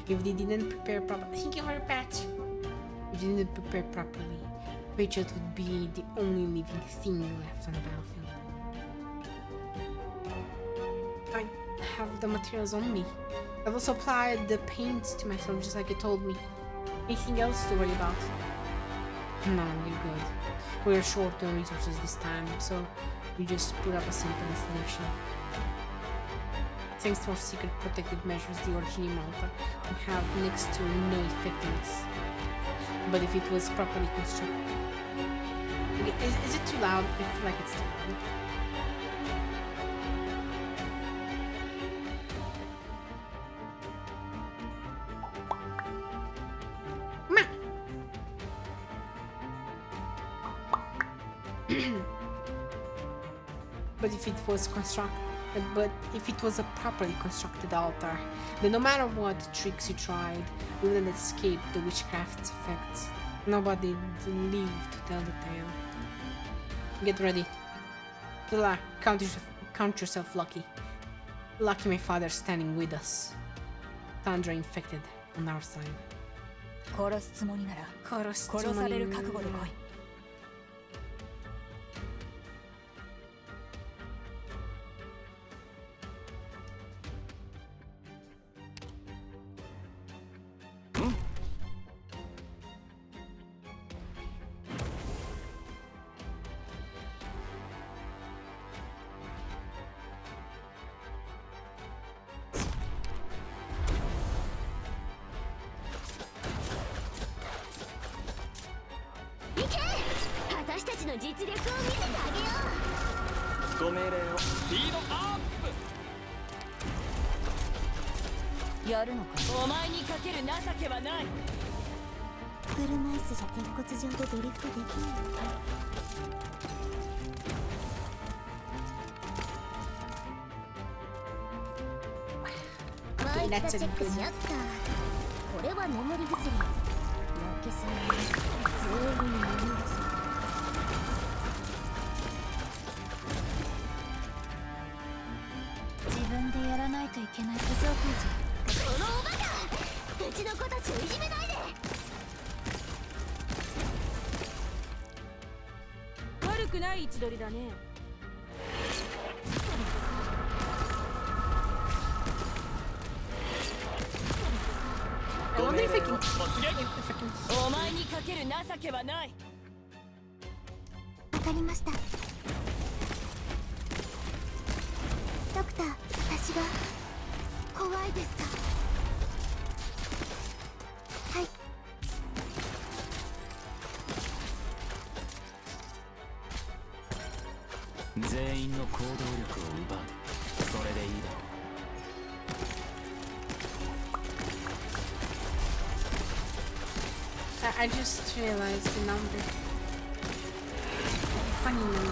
If they didn't prepare properly, thank you for your patch. If they didn't prepare properly, Patriot would be the only living thing left on the battlefield. I have the materials on me. I've also applied the paint to myself just like you told me. Anything else to worry about? No, we're good. We're short on resources this time, so we just put up a simple installation. Thanks to our secret protective measures, the origin altar will have next to no effectiveness. But if it was properly constructed... Okay, is it too loud? I feel like it's too loud. But if it was a properly constructed altar, then no matter what tricks you tried, you wouldn't escape the witchcraft's effects. Nobody lived to tell the tale. Get ready. Zula, count yourself lucky. Lucky my father's standing with us. Tundra infected on our side. 殺すつもりなら殺される覚悟で来い。私たちの実力を見せてあげよう。ご命令を。スピードアップ。やるのか。お前にかける情けはない。車椅子じゃ鉄骨上でドリフトできない。もう一度チェックしよっか。これは眠り薬。負けそうに全員眠り薬。自分でやらないといけない武装刑事。このおバカ！うちの子たちをいじめないで。悪くない位置取りだね。I wonder if I can... お前にかける情けはない。わかりました。ドクター、私が怖いですか？はい。全員の行動力を奪う。それでいいだろう。I just realized the number. Funny number.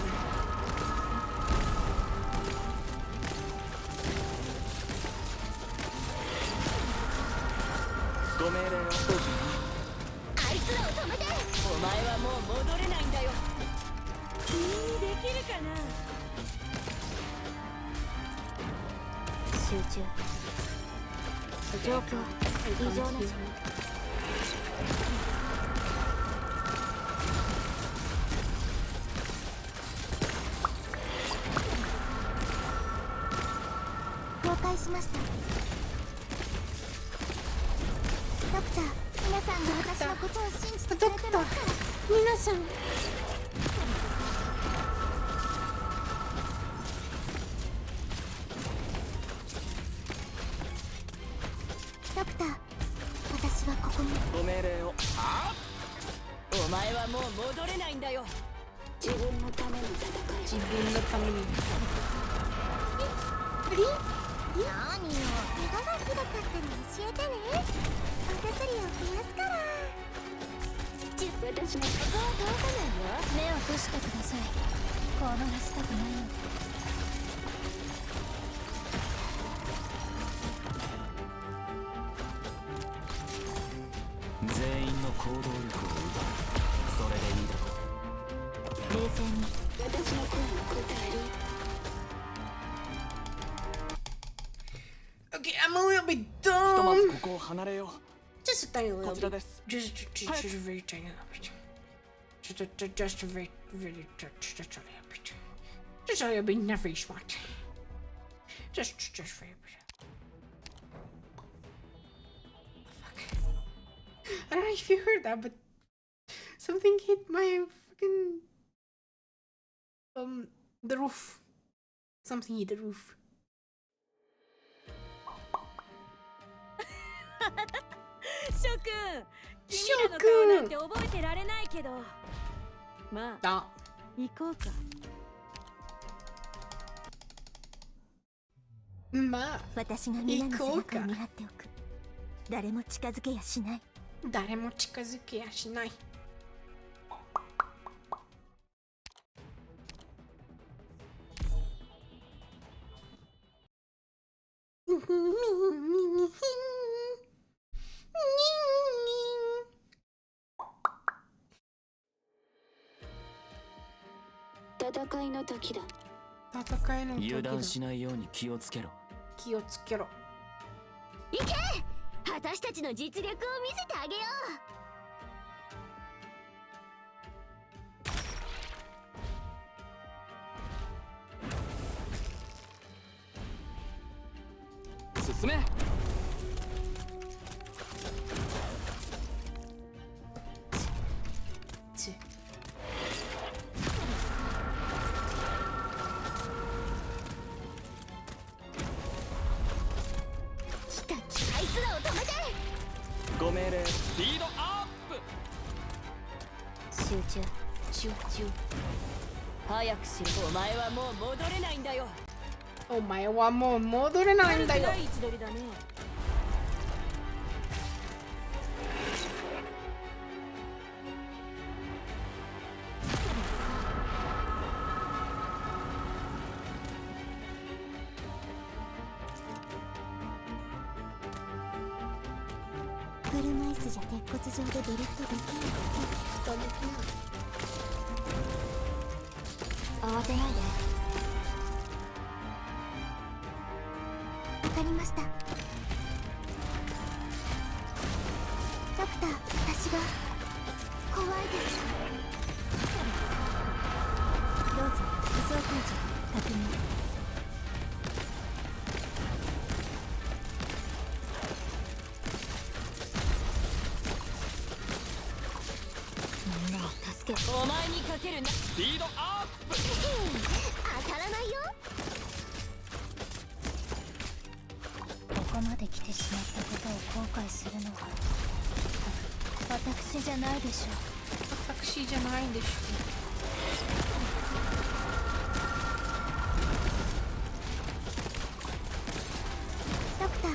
ご命令を。あいつらを止めて。お前はもう戻れないんだよ。君にできるかな。集中。状況異常なし。了解しました。ドクター、皆さんが私のことを信じてくれてますから。皆さん。ドクター、私はここに。ご命令を。お前はもう戻れないんだよ。自分のための戦い。自分のために。何よ、怪我がひどかったら教えてね。お薬を増やすから。私のここは倒さないよ。目を閉じてください。怖がらせたくないので。全員の行動力を奪う。それでいいだろう。冷静に。私の声に答える。Okay, I'm a little bit ひとまず dumb. ここを離れよう。 Just a tiny こ little ちら bit. です。 Just a very tiny little bit. Just a very, very, just a little bit. Just a little bit, not very smart. Just very bit. Fuck. I don't know if you heard that, but something hit my fucking the roof. Something hit the roof. 諸君、君らの顔なんて覚えてられないけど、まああ、行こうか。まあ、私が皆の背中を見張っておく。誰も近づけやしない。誰も近づけやしない。戦いの時だ。戦いの時だ。油断しないように気をつけろ。気をつけろ。行け、私たちの実力を見せてあげよ進め。つ来た、あいつらを止めて。ご命令。スピードアップ。集中。集中。早くしろ。お前はもう戻れないんだよ。お前はもう戻れないんだよ。悪くない位置取りだね。車椅子じゃ鉄骨上でドリフトできない。慌てないで。わかりました。ドクター、私が怖いです。どうぞ、武装解除確認。みんなを助け。お前にかけるな。スピードアップ。当たらないよ。ここまで来てしまったことを後悔するのは私じゃないでしょう。私じゃないんでしょドクター、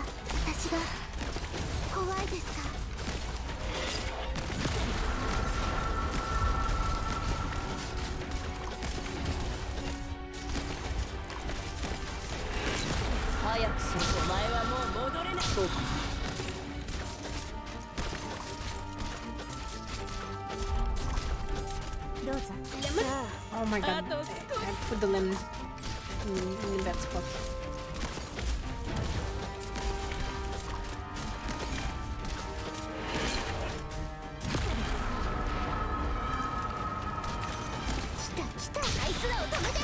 私が怖いですか？早くしろ。お前はもう戻れない。そうか。どうぞ。う。Oh my god. I put the lemon in that spot. 来た来た、あいつらを止めて。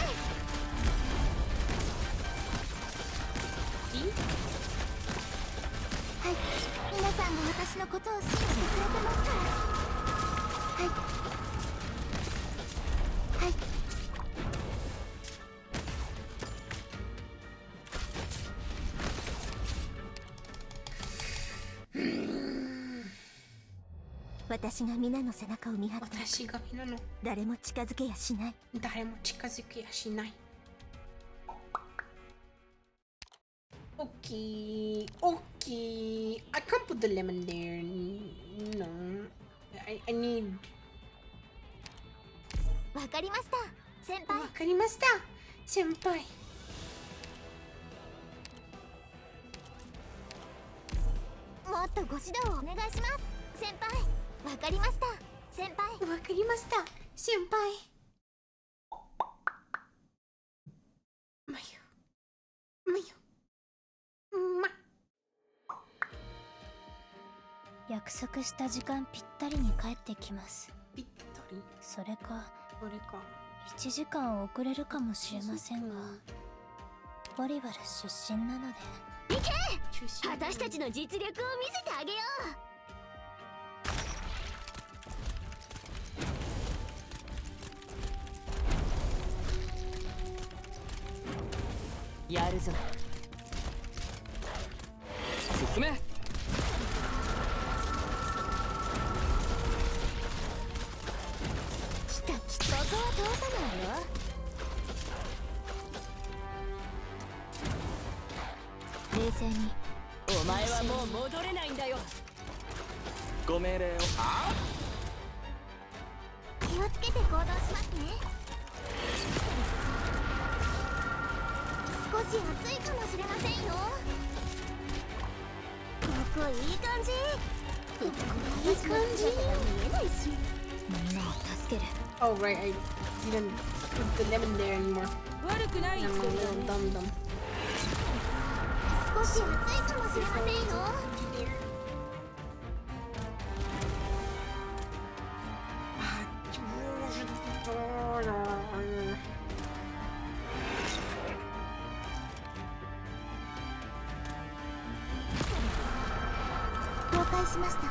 はい、皆さんが私のことを信じてくれてますから。はいはい。私が皆の背中を見張って、私が皆の誰も近づけやしない。誰も近づけやしない。Okay, okay. I can't put the lemon there. No, I need. わかりました、先輩。わかりました、先輩。もっとご指導をお願いします、先輩。わかりました、先輩。わかりました、先輩。まよ、まよ、ま。約束した時間ぴったりに帰ってきます。ぴったり。それかそれか。 1時間遅れるかもしれませんが、ボリバル出身なので。行け、私たちの実力を見せてあげよやるぞ。進め。こは通さないよ。冷静に。お前はもう戻れないんだよ。ご命令を。気をつけて行動しますね。少し暑いかもしれませんよ。ここいい感じ。いい感じ。見えないし。みんなを助ける。 Oh right, I didn't put the lemon there anymore. 悪くない I'm っ a て言う little ね。 dum-dum. 少し暑いかもしれませんよ。了解しました。了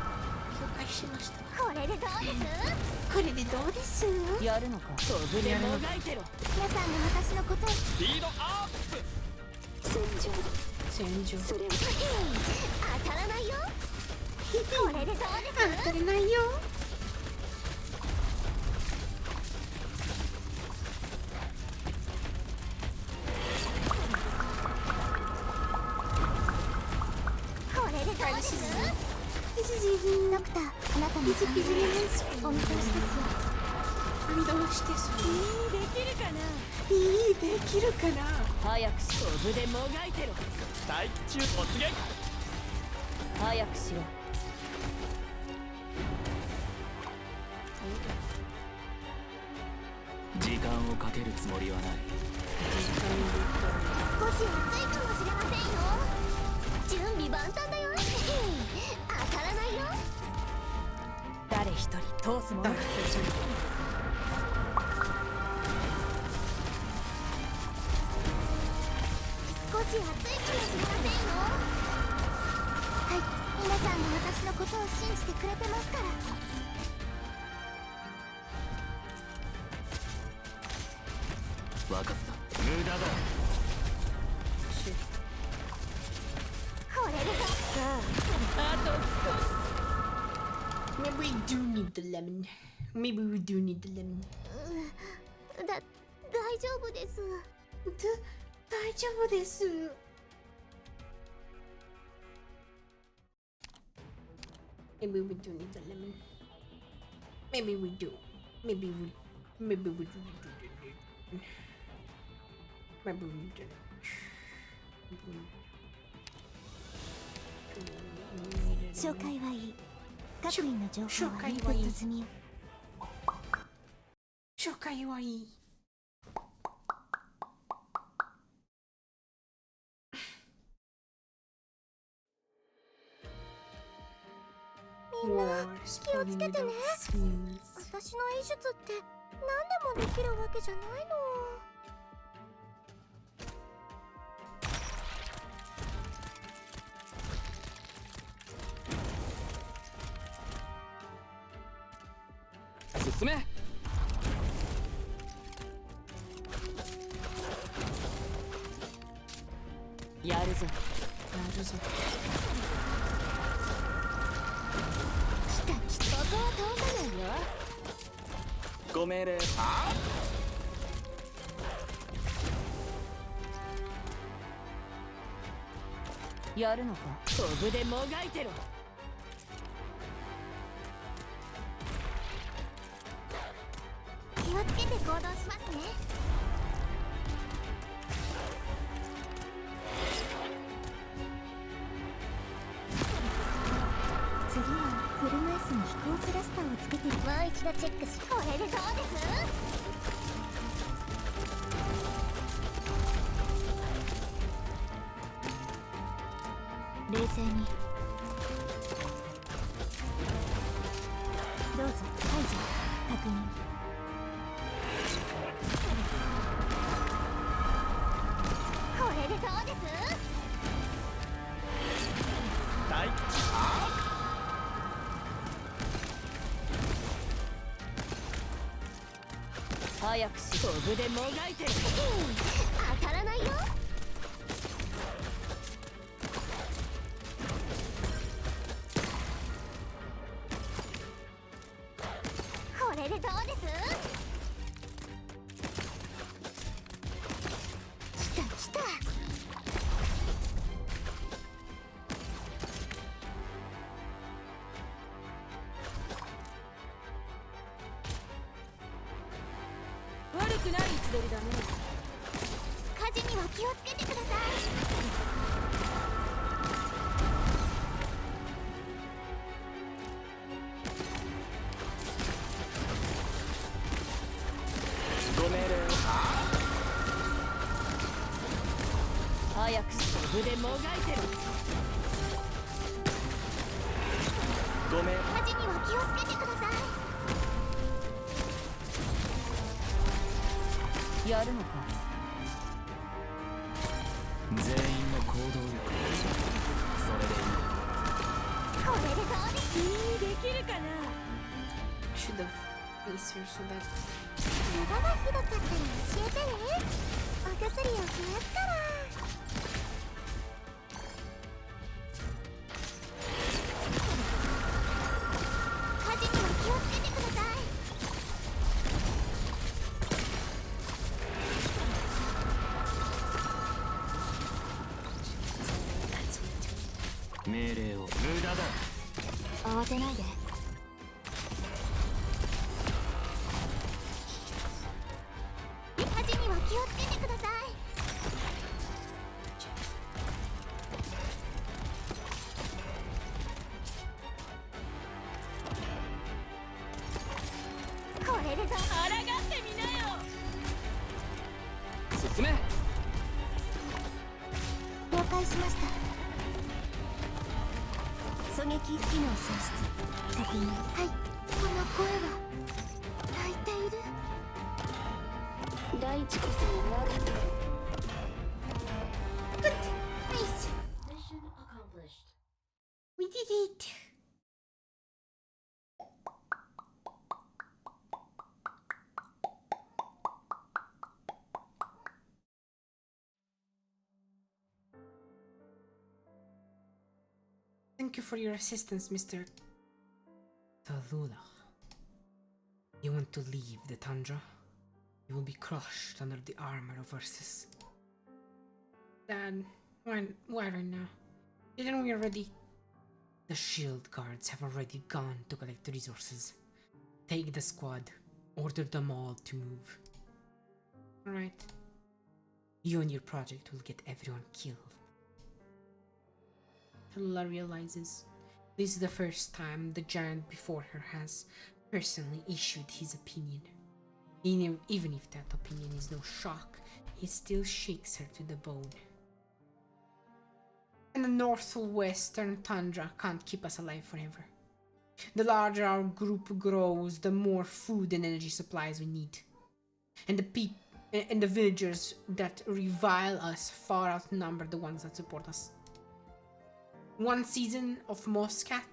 解しました。これでどうです？これでどうです？やるのか。飛ぶでもがいてろ。皆さんが私のことをスピードアップ。戦場。当たらないよ。これでどうです？当たれないよ。これでどうです？ドクター、あなたのお見通しですよ。どうしてそれ？できるかな。できるかな？早くし飛ぶでもがいてろ。待機中突撃。早くしろ。時間をかけるつもりはない。少し暑いかもしれませんよ。準備万端だよ。当たらないよ。誰一人通すもの。少し暑いかもしれませんよ。はい、皆さんが私のことを信じてくれてますから。分かった。無駄だ。これでさあ、あと少し。 Maybe we do need the lemon. Maybe we do need the lemon. 大丈夫です。大丈夫です。Maybe we do need the lemon. Maybe we do. Maybe we do. Maybe we do. 紹介はいい。各員の情報はインプット済みよ。紹介はいい。みんな気をつけてね。私の医術って何でもできるわけじゃないの。進め。やるぞ。来た。ここは通さないよ。ご命令。やるのか。飛ぶでもがいてろ。気をつけて行動しますね。次は車椅子に飛行スラスターをつけてもう一度チェックし。これでどうです？冷静に。どうぞ解除確認。これでどうです？大吉。早くし飛ぶでもがいてる。当たらないよ。これでどうです？くない位置取りだね。火事には気をつけてください。ご命令を。早くして腕もがいてる。ご命令。火事には気をつけてください。やるのか。全員の行動力を。それでいい。これでどうです？できるかな。 Should have placed her so that 怪我がひどかったら教えてね。お薬を増やすから。火事には気をつけてください。命令を。無駄だ。慌てないで。火事には気をつけてください。これでどう？抗ってみなよ。進め。了解しました。狙撃機能喪失。先に。はい。この声は泣いている。大地こそ我がと。Good. Nice. Mission accomplished. we did it. Thank you for your assistance, Mr. Tallulah. You want to leave the tundra? You will be crushed under the armor of Ursus. Dad, why right now? Didn't we already? The shield guards have already gone to collect the resources. Take the squad. Order them all to move. Alright. You and your project will get everyone killed. Tallulah realizes this is the first time the giant before her has personally issued his opinion. Even if that opinion is no shock, it still shakes her to the bone. And the northwestern tundra can't keep us alive forever. The larger our group grows, the more food and energy supplies we need. And the villagers that revile us far outnumber the ones that support us. One season of Moscat,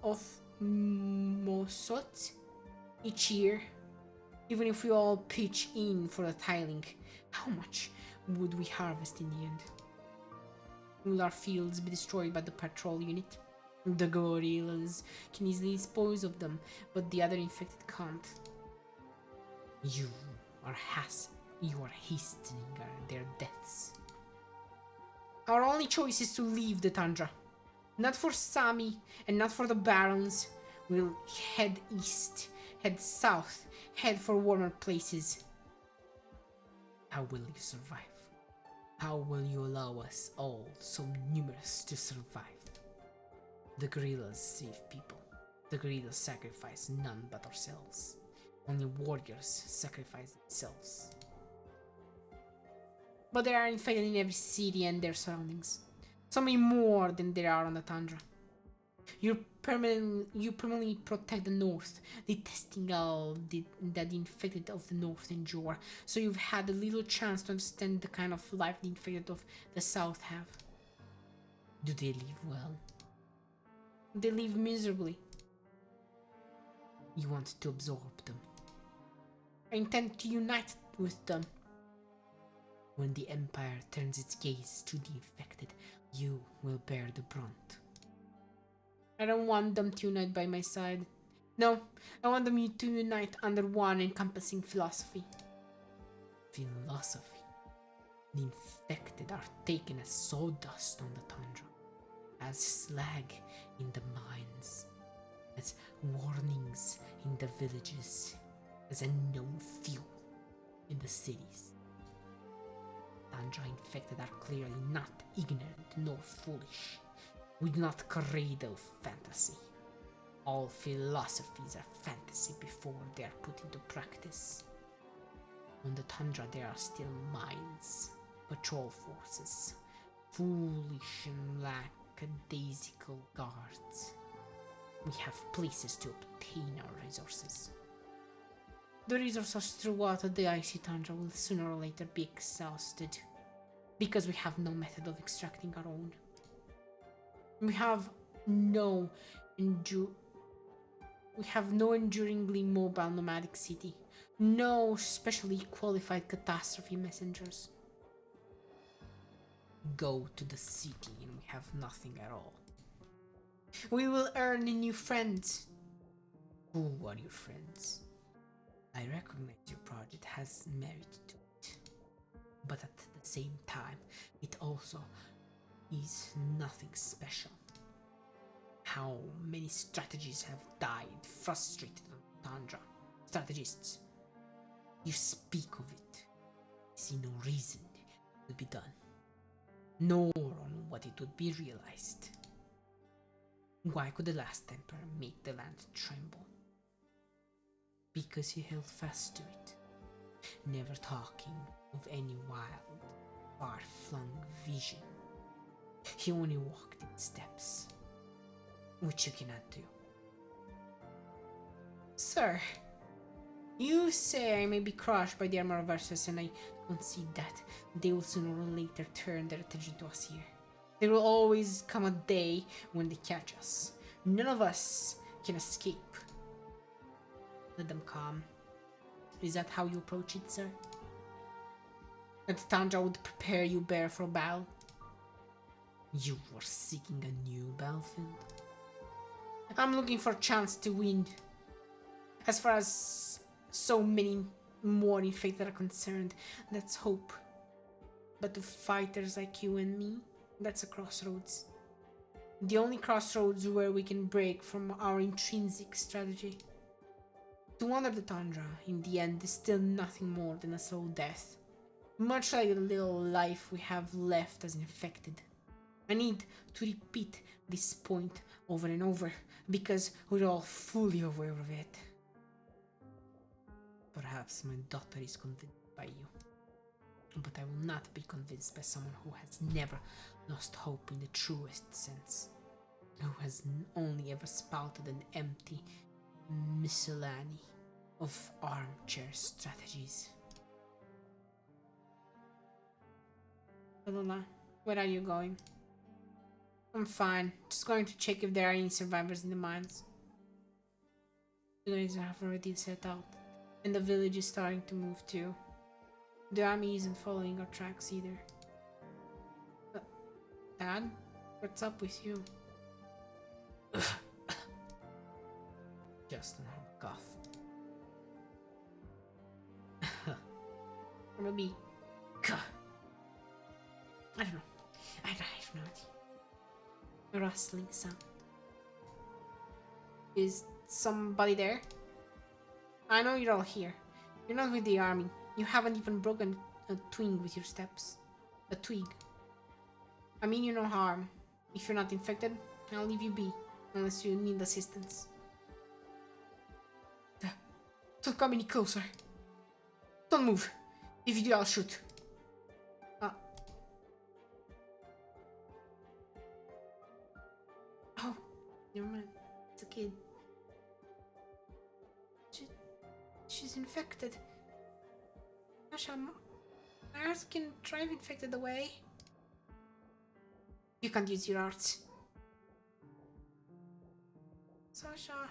of Mosot each year. Even if we all pitch in for the tiling, how much would we harvest in the end? Will our fields be destroyed by the patrol unit? The gorillas can easily dispose of them, but the other infected can't. You are hastening their deaths. Our only choice is to leave the tundra. Not for Sami and not for the barons. We'll head east, head south, head for warmer places. How will you survive? How will you allow us all so numerous to survive? The gorillas save people. The gorillas sacrifice none but ourselves. Only warriors sacrifice themselves. But there are infected in every city and their surroundings. So many more than there are on the tundra. You permanently protect the north, detesting all that the infected of the north endure. So you've had a little chance to understand the kind of life the infected of the south have. Do they live well? They live miserably. You want to absorb them. I intend to unite with them. When the Empire turns its gaze to the infected, you will bear the brunt. I don't want them to unite by my side. No, I want them to unite under one encompassing philosophy. Philosophy? The infected are taken as sawdust on the tundra, as slag in the mines, as warnings in the villages, as unknown fuel in the cities. Tundra infected are clearly not ignorant nor foolish. We do not cradle fantasy. All philosophies are fantasy before they are put into practice. On the tundra there are still mines, patrol forces, foolish and lackadaisical guards. We have places to obtain our resources. The resources throughout the icy tundra will sooner or later be exhausted, because we have no method of extracting our own. We have no enduringly mobile nomadic city, no specially qualified catastrophe messengers. Go to the city and we have nothing at all. We will earn new friends. Who are your friends? I recognize your project has merit to it, but at the same time, it also is nothing special. How many strategies have died frustrated on Tundra? Strategists. You speak of it. I see no reason it would be done, nor on what it would be realized. Why could the last emperor make the land tremble? Because he held fast to it, never talking of any wild, far-flung vision. He only walked in steps, which you cannot do. Sir, you say I may be crushed by the armor of Versus, and I concede that they will sooner or later turn their attention to us here. There will always come a day when they catch us. None of us can escape. Let them come. Is that how you approach it, sir? That the Tundra would prepare you bare for battle? You were seeking a new battlefield? I'm looking for a chance to win. As far as so many more infected are concerned, that's hope. But to fighters like you and me, that's a crossroads. The only crossroads where we can break from our intrinsic strategy. To wander the Tundra, in the end, is still nothing more than a slow death. Much like the little life we have left as infected. I need to repeat this point over and over, because we're all fully aware of it. Perhaps my daughter is convinced by you, but I will not be convinced by someone who has never lost hope in the truest sense, who has only ever spouted an empty miscellany of armchair strategies. Lola, where are you going? I'm fine. Just going to check if there are any survivors in the mines. The guys have already set out, and the village is starting to move too. The army isn't following our tracks either. Dad, what's up with you? Just another cough. Or maybe... I don't know. I have no idea. A rustling sound. Is somebody there? I know you're all here. You're not with the army. You haven't even broken a twig with your steps. A twig. I mean you no harm. If you're not infected, I'll leave you be. Unless you need assistance. Don't come any closer. Don't move. If you do, I'll shoot. Oh, never mind. It's a kid. She's infected. Sasha, my arts can drive infected away. You can't use your arts. Sasha.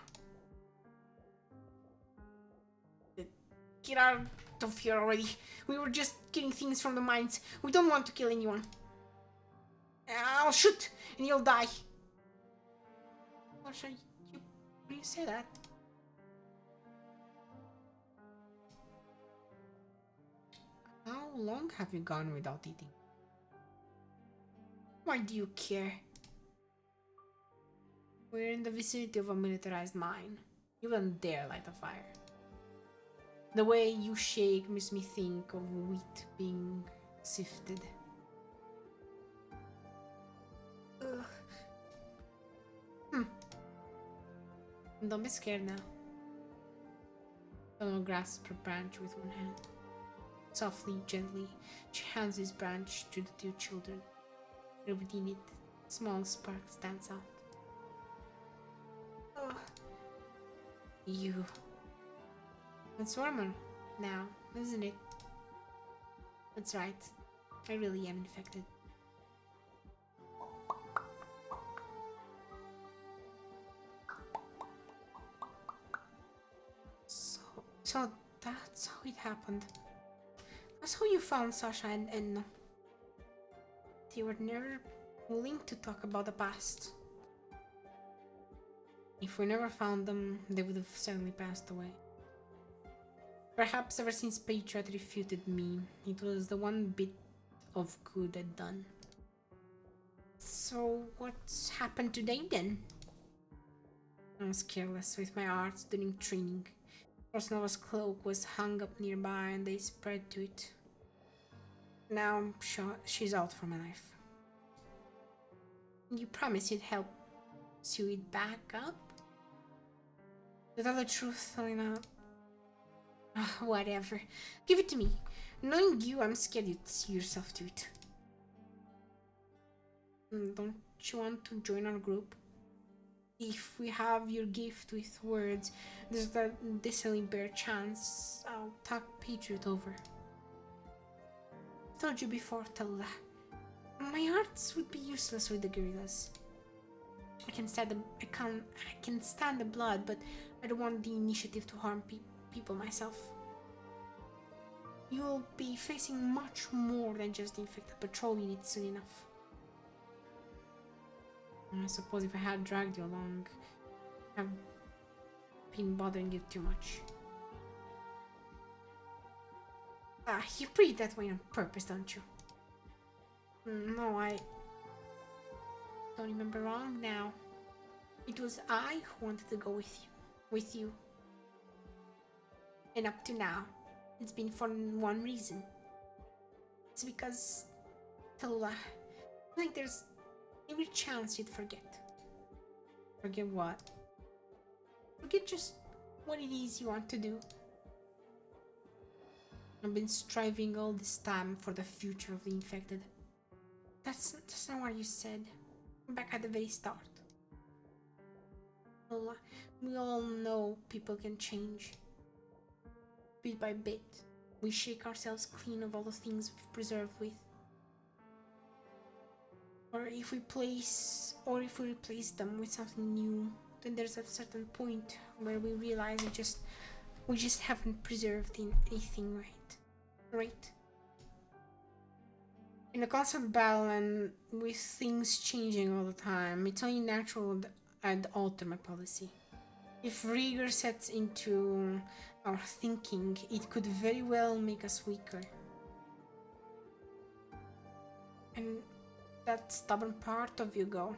Get out of here already. We were just getting things from the mines. We don't want to kill anyone. I'll shoot and you'll die. Sasha, you say that? How long have you gone without eating? Why do you care? We're in the vicinity of a militarized mine. You wouldn't dare light a fire. The way you shake makes me think of wheat being sifted. Don't be scared now. Fellow grasps her branch with one hand. Softly, gently, she hands this branch to the two children. Within it, a small spark stands out. Oh, you. It's warmer now, isn't it? That's right. I really am infected. So that's how it happened. That's how you found Sasha and they were never willing to talk about the past. If we never found them, they would have suddenly passed away. Perhaps ever since Patriot refuted me, it was the one bit of good I'd done. So what's happened today then? I was careless with my arts during training. Rosnova's cloak was hung up nearby and they spread to it. Now she's out for my life. You promised you'd help sew it back up? To tell the truth, Elena... whatever. Give it to me. Knowing you, I'm scared you'd see yourself to it. Don't you want to join our group? If we have your gift with words, there's a decently bare chance I'll talk Patriot over. I told you before, Talula. My arts would be useless with the guerrillas. I can stand the blood, but I don't want the initiative to harm people myself. You'll be facing much more than just the infected patrol unit soon enough. I suppose if I had dragged you along, I've been bothering you too much. You breathe that way on purpose, don't you? No, I don't remember wrong now. It was I who wanted to go with you. And up to now, it's been for one reason. It's because, Talula, like there's every chance you'd forget. Forget what? Forget just what it is you want to do. I've been striving all this time for the future of the infected. That's not what you said back at the very start. Well, we all know people can change. Bit by bit, we shake ourselves clean of all the things we've preserved with. Or if we replace them with something new, then there's a certain point where we realize we just haven't preserved anything right. In a constant battle and with things changing all the time, it's only natural that I'd alter my policy. If rigor sets into our thinking, it could very well make us weaker. And that stubborn part of you go.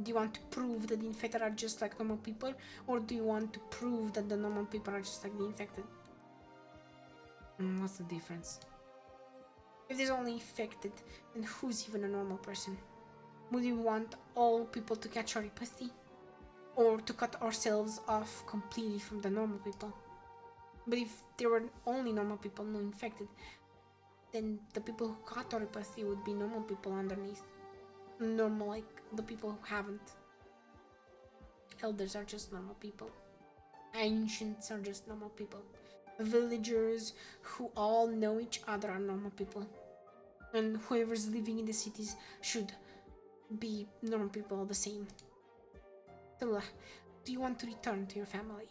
Do you want to prove that the infected are just like normal people, or do you want to prove that the normal people are just like the infected? What's the difference? If there's only infected, then who's even a normal person? Would you want all people to catch our empathy? Or to cut ourselves off completely from the normal people? But if there were only normal people, no infected, then the people who caught our empathy would be normal people underneath. Normal like the people who haven't. Elders are just normal people. Ancients are just normal people. Villagers who all know each other are normal people. And whoever's living in the cities should be normal people all the same. So, do you want to return to your family?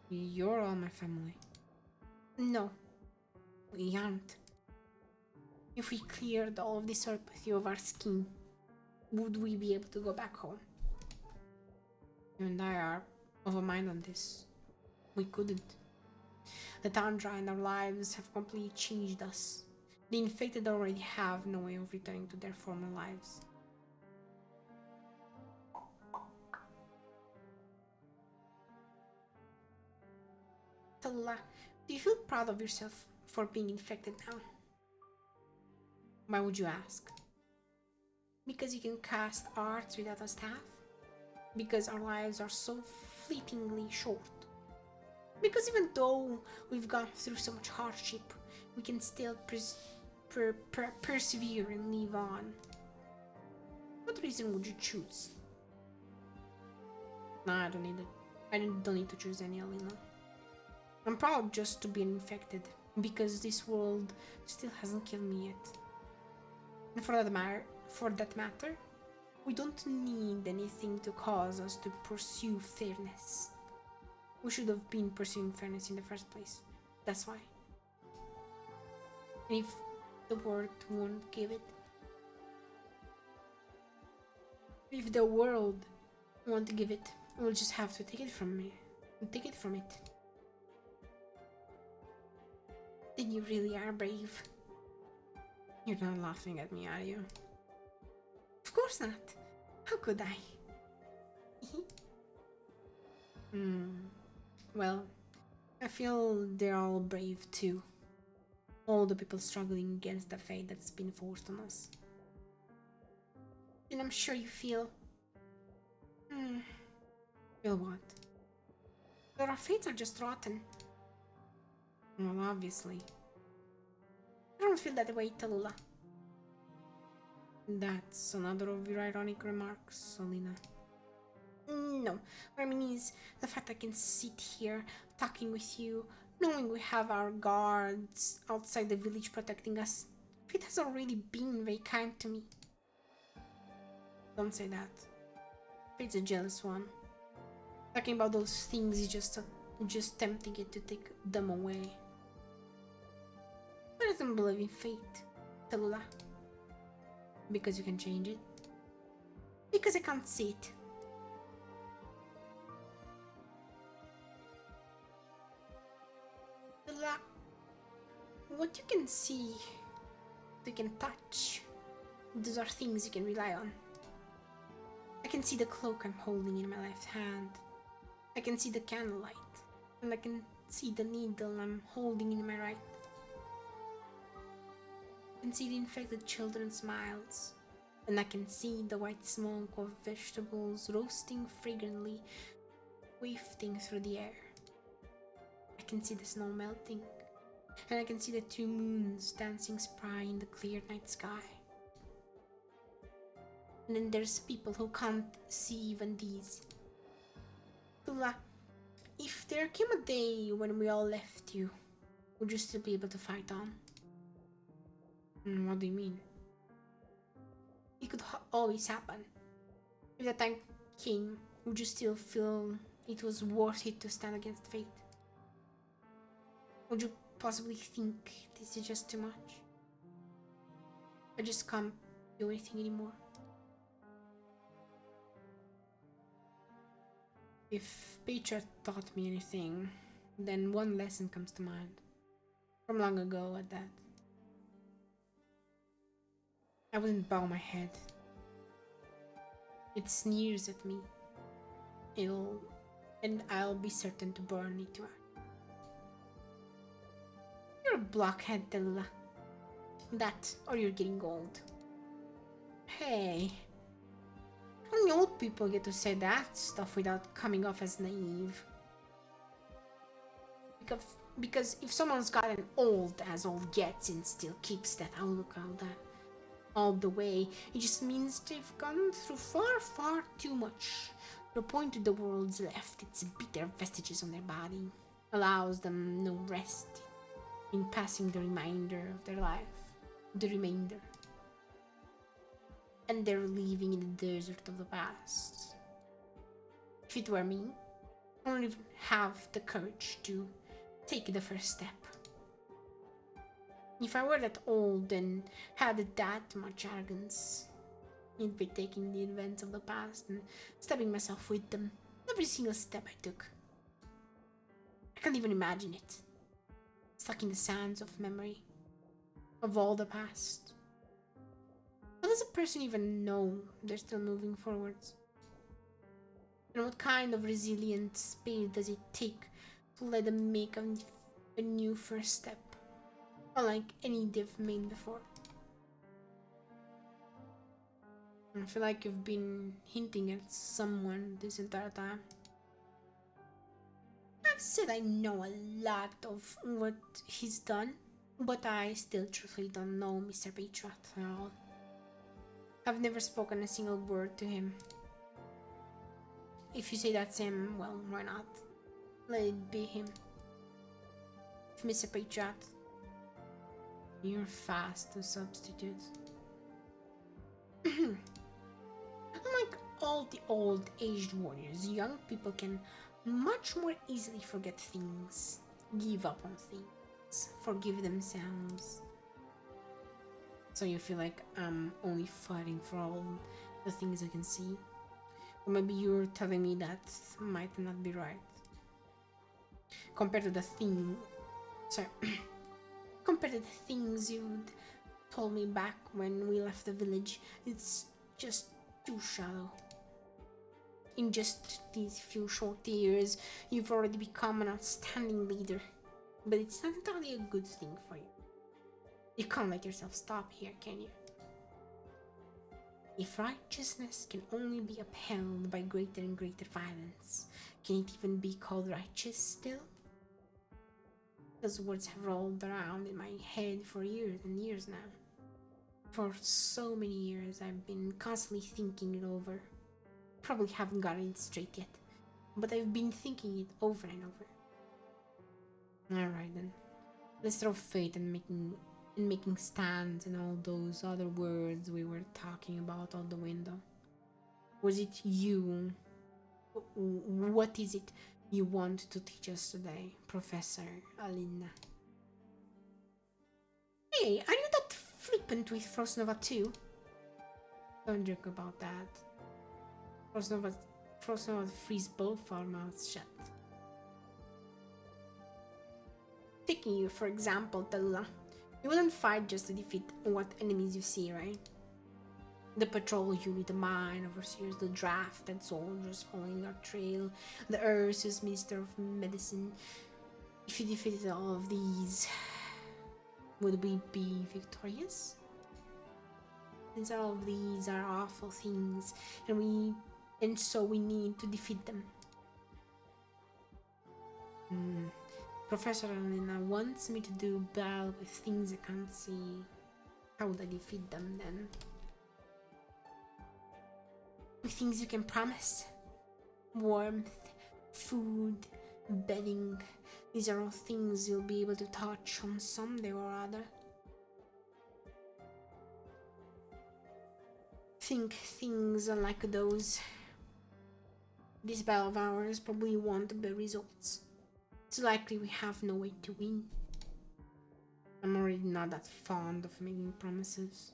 You're all my family. No, we aren't. If we cleared all of this apathy of our skin, would we be able to go back home? You and I are of a mind on this. We couldn't. The tundra and our lives have completely changed us. The infected already have no way of returning to their former lives. Tallulah, do you feel proud of yourself for being infected now? Why would you ask? Because you can cast arts without a staff? Because our lives are so fleetingly short? Because even though we've gone through so much hardship, we can still persevere and live on? What reason would you choose? Nah, I don't need it. I don't need to choose any, Alina. I'm proud just to be infected, because this world still hasn't killed me yet. And for that matter, we don't need anything to cause us to pursue fairness. We should have been pursuing fairness in the first place. That's why. And if the world won't give it, if the world won't give it, we'll just have to take it from me. Take it from it. Then you really are brave. You're not laughing at me, are you? Of course not. How could I? Well, I feel they're all brave too. All the people struggling against the fate that's been forced on us. And I'm sure you feel... Feel what? That our fates are just rotten. Well, obviously. I don't feel that way, Tallulah. That's another of your ironic remarks, Alina. No, what I mean is the fact I can sit here talking with you, knowing we have our guards outside the village protecting us. Fate has already been very kind to me. Don't say that. Fate's a jealous one. Talking about those things is just tempting it to take them away. But I don't believe in fate, Tallulah. Because you can change it. Because I can't see it. Tallulah, what you can see, you can touch, those are things you can rely on. I can see the cloak I'm holding in my left hand. I can see the candlelight. And I can see the needle I'm holding in my right. I can see the infected children's smiles. And I can see the white smoke of vegetables roasting fragrantly, wafting through the air. I can see the snow melting. And I can see the two moons dancing spry in the clear night sky. And then there's people who can't see even these. Tallulah, if there came a day when we all left you, would you still be able to fight on? What do you mean? It could always happen. If that time came, would you still feel it was worth it to stand against fate? Would you possibly think this is just too much? I just can't do anything anymore. If Petra taught me anything, then one lesson comes to mind. From long ago at that. I wouldn't bow my head. It sneers at me. I'll be certain to burn it to ash. You're a blockhead, Tallulah. That, or you're getting old. Hey. Only old people get to say that stuff without coming off as naive. Because if someone's gotten old as old gets and still keeps that outlook all the way, it just means they've gone through far, far too much. The point of the world's left its bitter vestiges on their body, allows them no rest in passing the remainder of their life. The remainder. And they're living in the desert of the past. If it were me, I wouldn't even have the courage to take the first step. If I were that old and had that much arrogance, I'd be taking the events of the past and stabbing myself with them every single step I took. I can't even imagine it. Stuck in the sands of memory, of all the past. How does a person even know they're still moving forwards? And what kind of resilient spirit does it take to let them make a new first step, unlike any they've made before. I feel like you've been hinting at someone this entire time. I've said I know a lot of what he's done, but I still truthfully don't know Mr. Patriot at all. I've never spoken a single word to him. If you say that's him, well, why not? Let it be him. If Mr. Patriot, you're fast to substitute. Unlike all the old-aged warriors, young people can much more easily forget things, give up on things, forgive themselves. So you feel like I'm only fighting for all the things I can see? Or maybe you're telling me that might not be right. Compared to the compared to the things you'd told me back when we left the village, it's just too shallow. In just these few short years, you've already become an outstanding leader. But it's not entirely a good thing for you. You can't let yourself stop here, can you? If righteousness can only be upheld by greater and greater violence, can it even be called righteous still? Those words have rolled around in my head for years and years now. For so many years, I've been constantly thinking it over. Probably haven't gotten it straight yet, but I've been thinking it over and over. Alright then, let's throw fate and making stands and all those other words we were talking about out the window. Was it you? What is it you want to teach us today, Professor Alina? Hey, are you that flippant with Frostnova too? Don't joke about that. Frostnova freeze both our mouths shut. Taking you for example, Talula. You wouldn't fight just to defeat what enemies you see, right? The patrol unit, the mine overseers, the drafted soldiers following our trail, the Ursus Minister of Medicine. If you defeated all of these, would we be victorious? Since all of these are awful things, and so we need to defeat them. Professor Alina wants me to do battle with things I can't see. How would I defeat them then? With things you can promise. Warmth, food, bedding. These are all things you'll be able to touch on someday or other. Think things like those. This battle of ours probably won't bear results. It's likely we have no way to win. I'm already not that fond of making promises.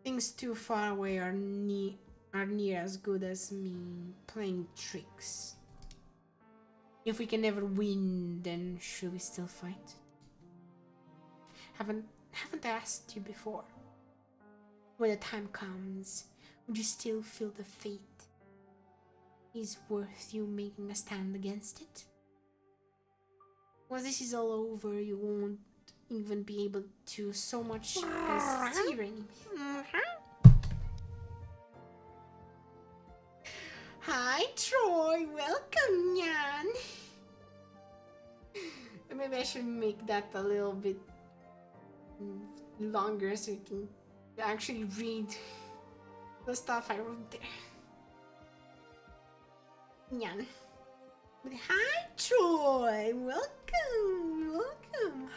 Things too far away are near as good as me playing tricks. If we can never win, then should we still fight? Haven't I asked you before? When the time comes, would you still feel the fate is worth you making a stand against it? Once this is all over, you won't even be able to so much as see your enemy. Hi, Troy. Welcome, Jan. Maybe I should make that a little bit longer so you can actually read the stuff I wrote there. Jan. But hi, Troy. Welcome.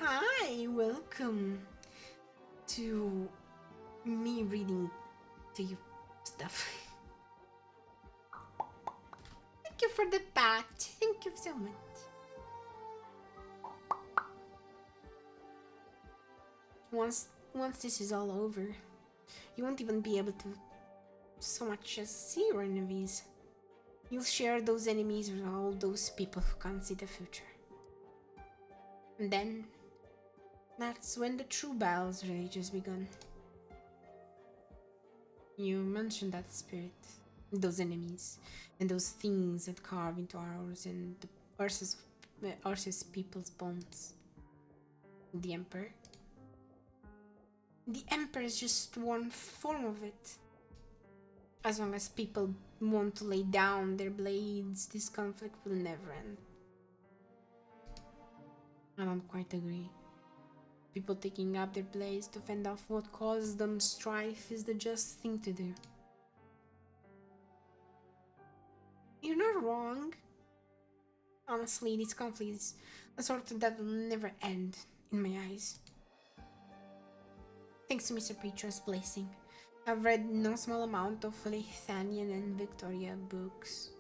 Hi, welcome to me reading to you stuff. Thank you for the pat. Thank you so much. Once this is all over, you won't even be able to so much as see your enemies. You'll share those enemies with all those people who can't see the future. And then, that's when the true battle's really just begun. You mentioned that spirit, those enemies, and those things that carve into ours and the Ursus ours is people's bones. The Emperor. The Emperor is just one form of it. As long as people want to lay down their blades, this conflict will never end. I don't quite agree. People taking up their blades to fend off what causes them strife is the just thing to do. You're not wrong. Honestly, this conflict is a sort that will never end, in my eyes. Thanks to Mr. Preacher's blessing, I've read no small amount of Lithanian and Victorian books.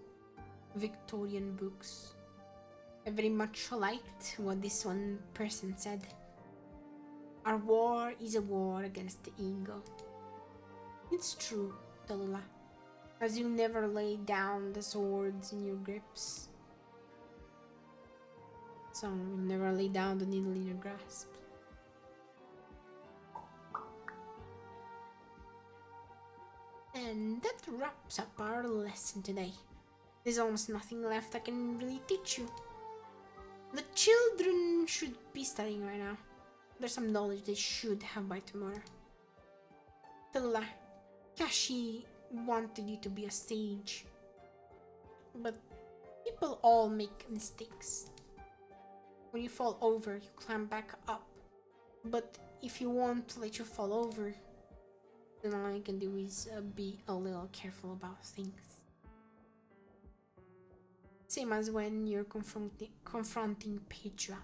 I very much liked what this one person said. Our war is a war against the ego. It's true, Tallulah, as you never lay down the swords in your grips. So you never lay down the needle in your grasp. And that wraps up our lesson today. There's almost nothing left I can really teach you. The children should be studying right now. There's some knowledge they should have by tomorrow. Tallulah, Kashi wanted you to be a sage. But people all make mistakes. When you fall over, you climb back up. But if you want to let you fall over, then all you can do is be a little careful about things. Same as when you're confronting Patriot.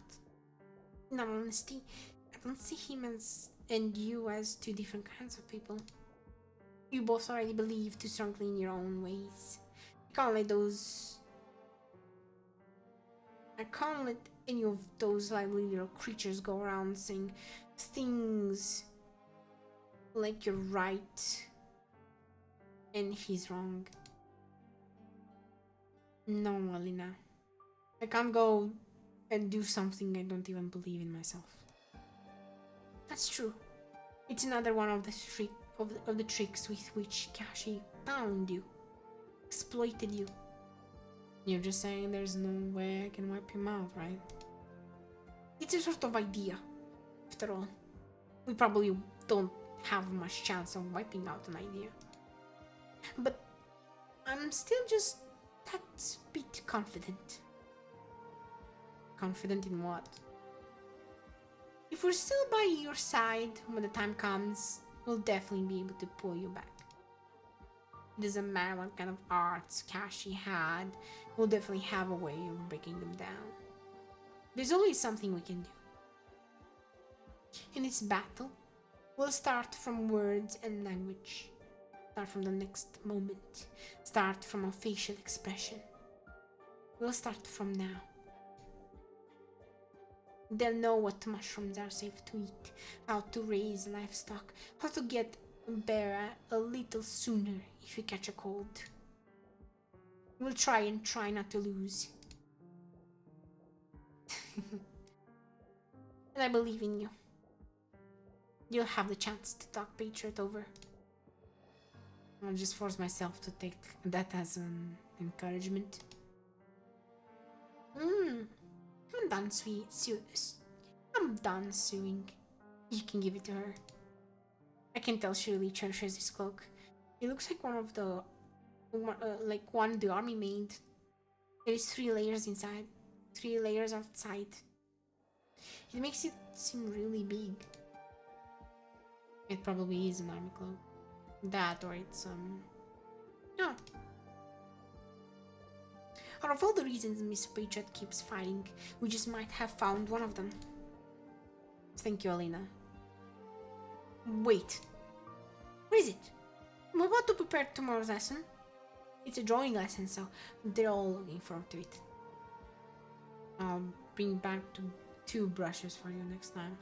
In all honesty, I don't see him and you as two different kinds of people. You both already believe too strongly in your own ways. I can't let any of those lively little creatures go around saying things like you're right and he's wrong. No, Alina. I can't go and do something I don't even believe in myself. That's true. It's another one of the tricks with which Kashi bound you, exploited you. You're just saying there's no way I can wipe him out, right? It's a sort of idea, after all. We probably don't have much chance of wiping out an idea. But I'm still just that bit confident. Confident in what? If we're still by your side when the time comes, we'll definitely be able to pull you back. It doesn't matter what kind of arts Kashi had, we'll definitely have a way of breaking them down. There's always something we can do. In this battle, we'll start from words and language. Start from the next moment. Start from a facial expression. We'll start from now. They'll know what mushrooms are safe to eat, how to raise livestock, how to get better a little sooner if you catch a cold. We'll try not to lose. And I believe in you. You'll have the chance to talk Patriot over. I'll just force myself to take that as an encouragement. I'm done I'm done suing. You can give it to her. I can tell she really cherishes this cloak. It looks like one of the one the army made. There is 3 layers inside, 3 layers outside. It makes it seem really big. It probably is an army cloak. That or it's no. Out of all the reasons Mr. Patriot keeps fighting, we just might have found one of them. Thank you, Alina. Wait. What is it? I'm about to prepare tomorrow's lesson. It's a drawing lesson, so they're all looking forward to it. I'll bring back 2 brushes for you next time.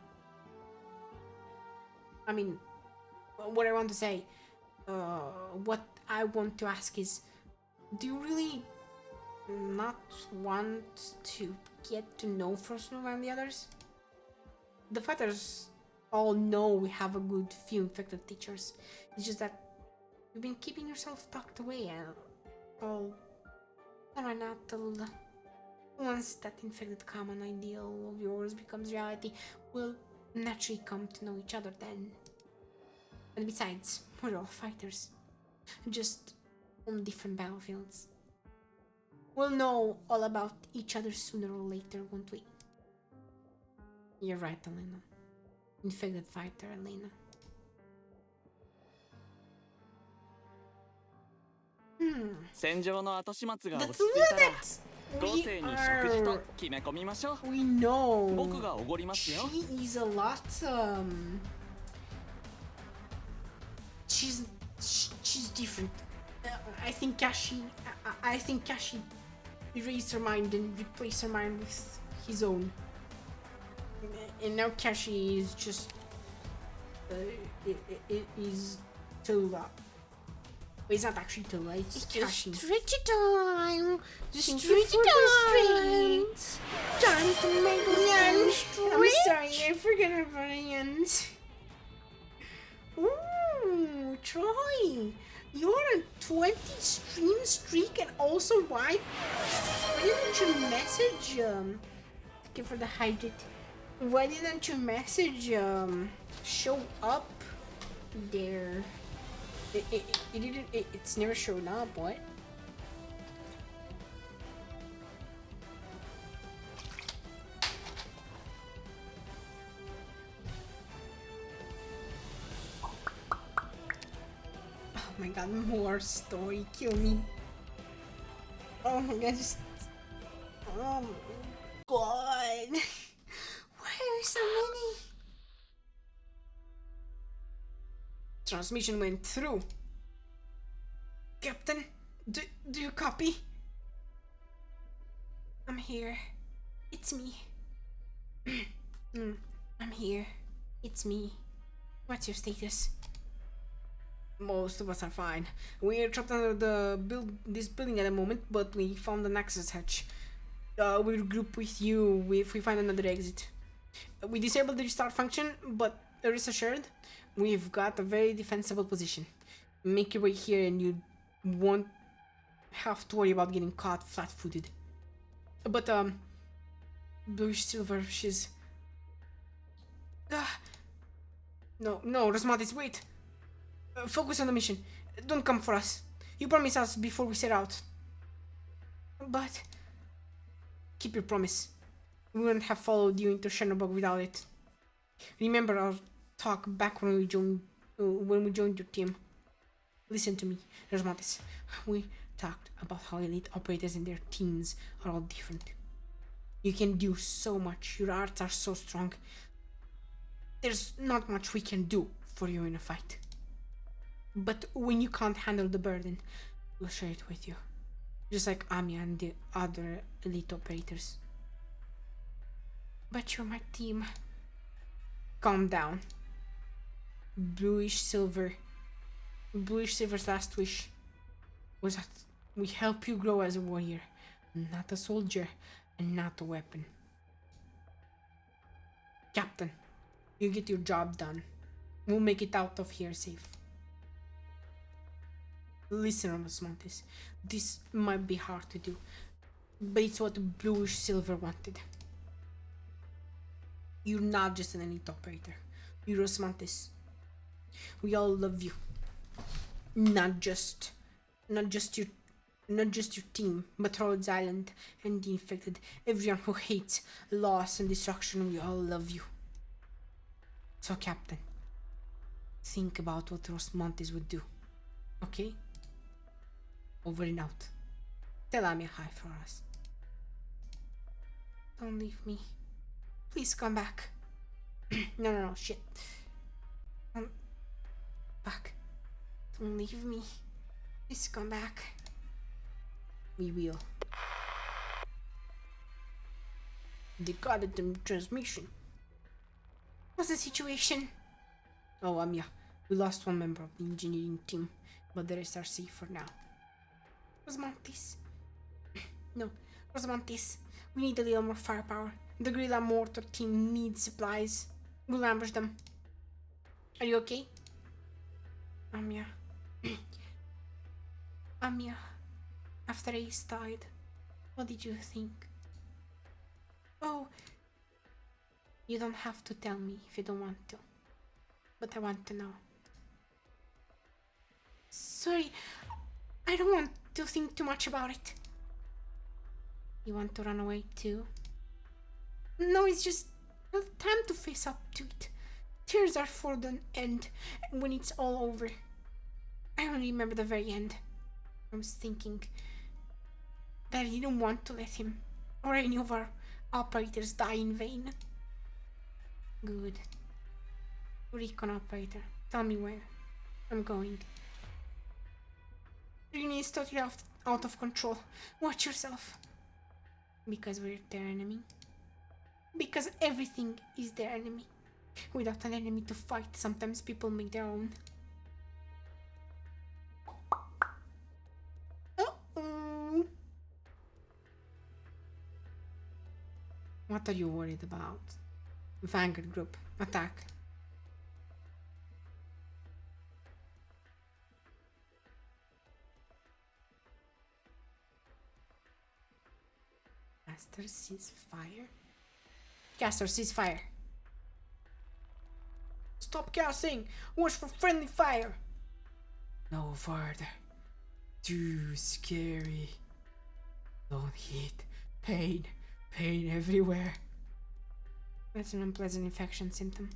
I mean, what I want to say, what I want to ask is, do you really not want to get to know Frostnova and the others? The fighters all know we have a good few infected teachers. It's just that you've been keeping yourself tucked away and all right now, Tallulah. Once that infected common ideal of yours becomes reality, we'll naturally come to know each other then. And besides, we're all fighters. Just on different battlefields. We'll know all about each other sooner or later, won't we? You're right, Elena. Infected fighter, Elena. Hmm. 戦場の後始末が The 落ち two 着いたら that 豪 we 勢に食事 are, と決め込みましょう。 we know 僕がおごりますよ。 she is a lot, she's different. I think Kashi erased her mind and replaced her mind with his own. And now Kashi is just is Tula. Well, it's not actually Tula, it's Kashi. Stretchy time. Just Stretchy time. Time to make lunch. I'm Stretch. sorry, I forgot about the ends. Ooh, Troy, you're on a 20 stream streak and also why? Why didn't you message thank you for the hydrate. Why didn't your message show up there? It's never shown up. What? Oh my god, more story, kill me. Oh my god, just oh my god. Why are so many? Transmission went through. Captain, do you copy? I'm here. It's me. I'm here. It's me. What's your status? Most of us are fine. We're trapped under this building at the moment, but we found an access hatch. We'll regroup with you if we find another exit. We disabled the restart function, but rest assured, we've got a very defensible position. Make your way here and you won't have to worry about getting caught flat-footed. But, Bluish Silver, she's... No, Rosmatis, wait! Focus on the mission. Don't come for us. You promised us before we set out. But... keep your promise. We wouldn't have followed you into Chernobyl without it. Remember our talk back when we joined your team. Listen to me, Rosmatis. We talked about how elite operators and their teams are all different. You can do so much. Your arts are so strong. There's not much we can do for you in a fight. But when you can't handle the burden, we'll share it with you. Just like Amiya and the other elite operators. But you're my team. Calm down. Bluish Silver's last wish was that we help you grow as a warrior, not a soldier and not a weapon. Captain, you get your job done. We'll make it out of here safe. Listen, Rosmatis, this might be hard to do, but it's what Bluish Silver wanted. You're not just an elite operator. You're Rosmatis. We all love you. Not just your team, but Rhodes Island and the infected. Everyone who hates loss and destruction, we all love you. So, Captain, think about what Rosmatis would do. Okay? Over and out. Tell Amiya hi for us. Don't leave me. Please come back. No, shit. Come back. Don't leave me. Please come back. We will. Decoded the transmission. What's the situation? Oh, Amiya. We lost one member of the engineering team, but the rest are safe for now. Rosmatis. No, Rosmatis. We need a little more firepower. The guerrilla mortar team needs supplies. We'll ambush them. Are you okay? Amiya. Amiya. After Ace died, what did you think? Oh, you don't have to tell me if you don't want to. But I want to know. Sorry, I don't want to think too much about it. You want to run away too? No, it's just not time to face up to it. Tears are for the end, when it's all over. I only remember the very end. I was thinking that I didn't want to let him or any of our operators die in vain. Good. Recon operator, tell me where. I'm going. Rini is totally out of control. Watch yourself. Because we're their enemy. Because everything is their enemy. Without an enemy to fight, sometimes people make their own. Uh-oh. What are you worried about? Vanguard group, attack. Caster ceasefire? Caster ceasefire. Stop casting! Watch for friendly fire! No further. Too scary. Don't hit. Pain. Pain everywhere. That's an unpleasant infection symptom.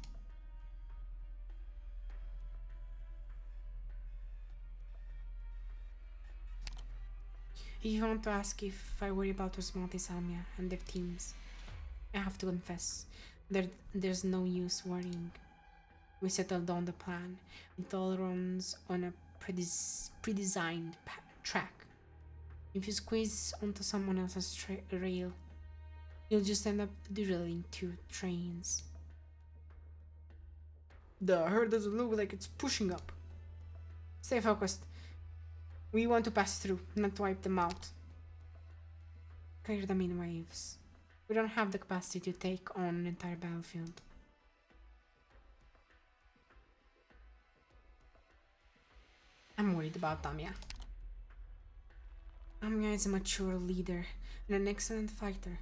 If you want to ask if I worry about Osmotis Almia and their teams, I have to confess, there's no use worrying. We settled on the plan. It all runs on a pre-designed track. If you squeeze onto someone else's rail, you'll just end up drilling 2 trains. The herd doesn't look like it's pushing up. Stay focused. We want to pass through, not wipe them out. Clear them in waves. We don't have the capacity to take on an entire battlefield. I'm worried about Tamia. Tamia is a mature leader and an excellent fighter.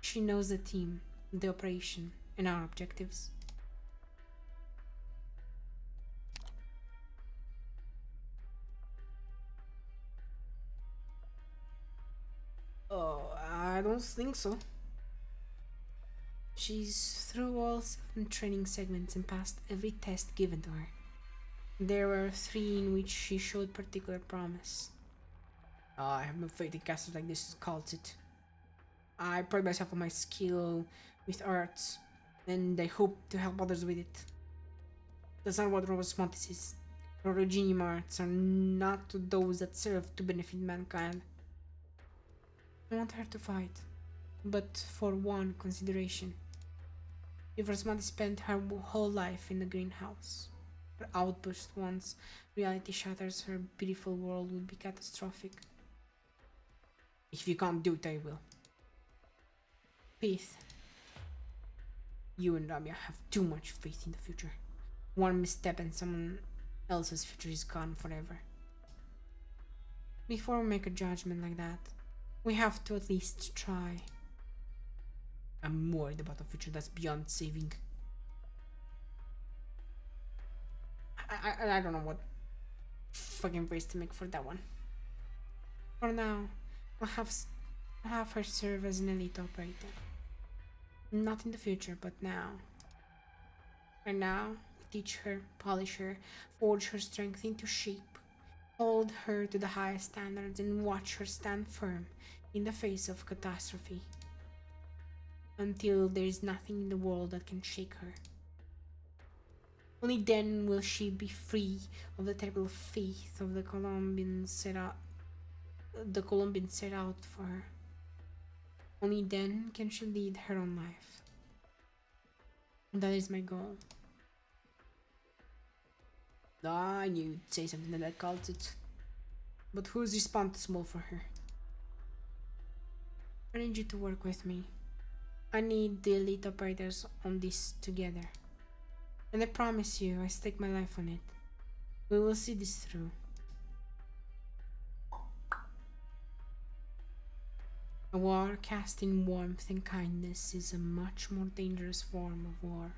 She knows the team, the operation, and our objectives. Oh, I don't think so. She's through all 7 training segments and passed every test given to her. There were 3 in which she showed particular promise. I have no faith in casters like this, calls it. I pride myself on my skill with arts, and I hope to help others with it. That's not what Osmotis is. Originium arts are not those that serve to benefit mankind. I want her to fight, but for one consideration. If Osmotis spent her whole life in the greenhouse, her outburst once reality shatters her beautiful world would be catastrophic. If you can't do it, I will. Faith. You and Ramya have too much faith in the future. One misstep and someone else's future is gone forever. Before we make a judgment like that, we have to at least try. I'm worried about a future that's beyond saving. I don't know what fucking phrase to make for that one. For now, I'll have her serve as an elite operator. Not in the future, but now. And now, we teach her, polish her, forge her strength into shape, hold her to the highest standards, and watch her stand firm in the face of catastrophe. Until there is nothing in the world that can shake her. Only then will she be free of the terrible fate of the Colombians set out for her. Only then can she lead her own life. That is my goal. I knew you'd say something that calls it. But who's responsible for her? I need you to work with me. I need the elite operators on this together. And I promise you, I stake my life on it. We will see this through. A war cast in warmth and kindness is a much more dangerous form of war.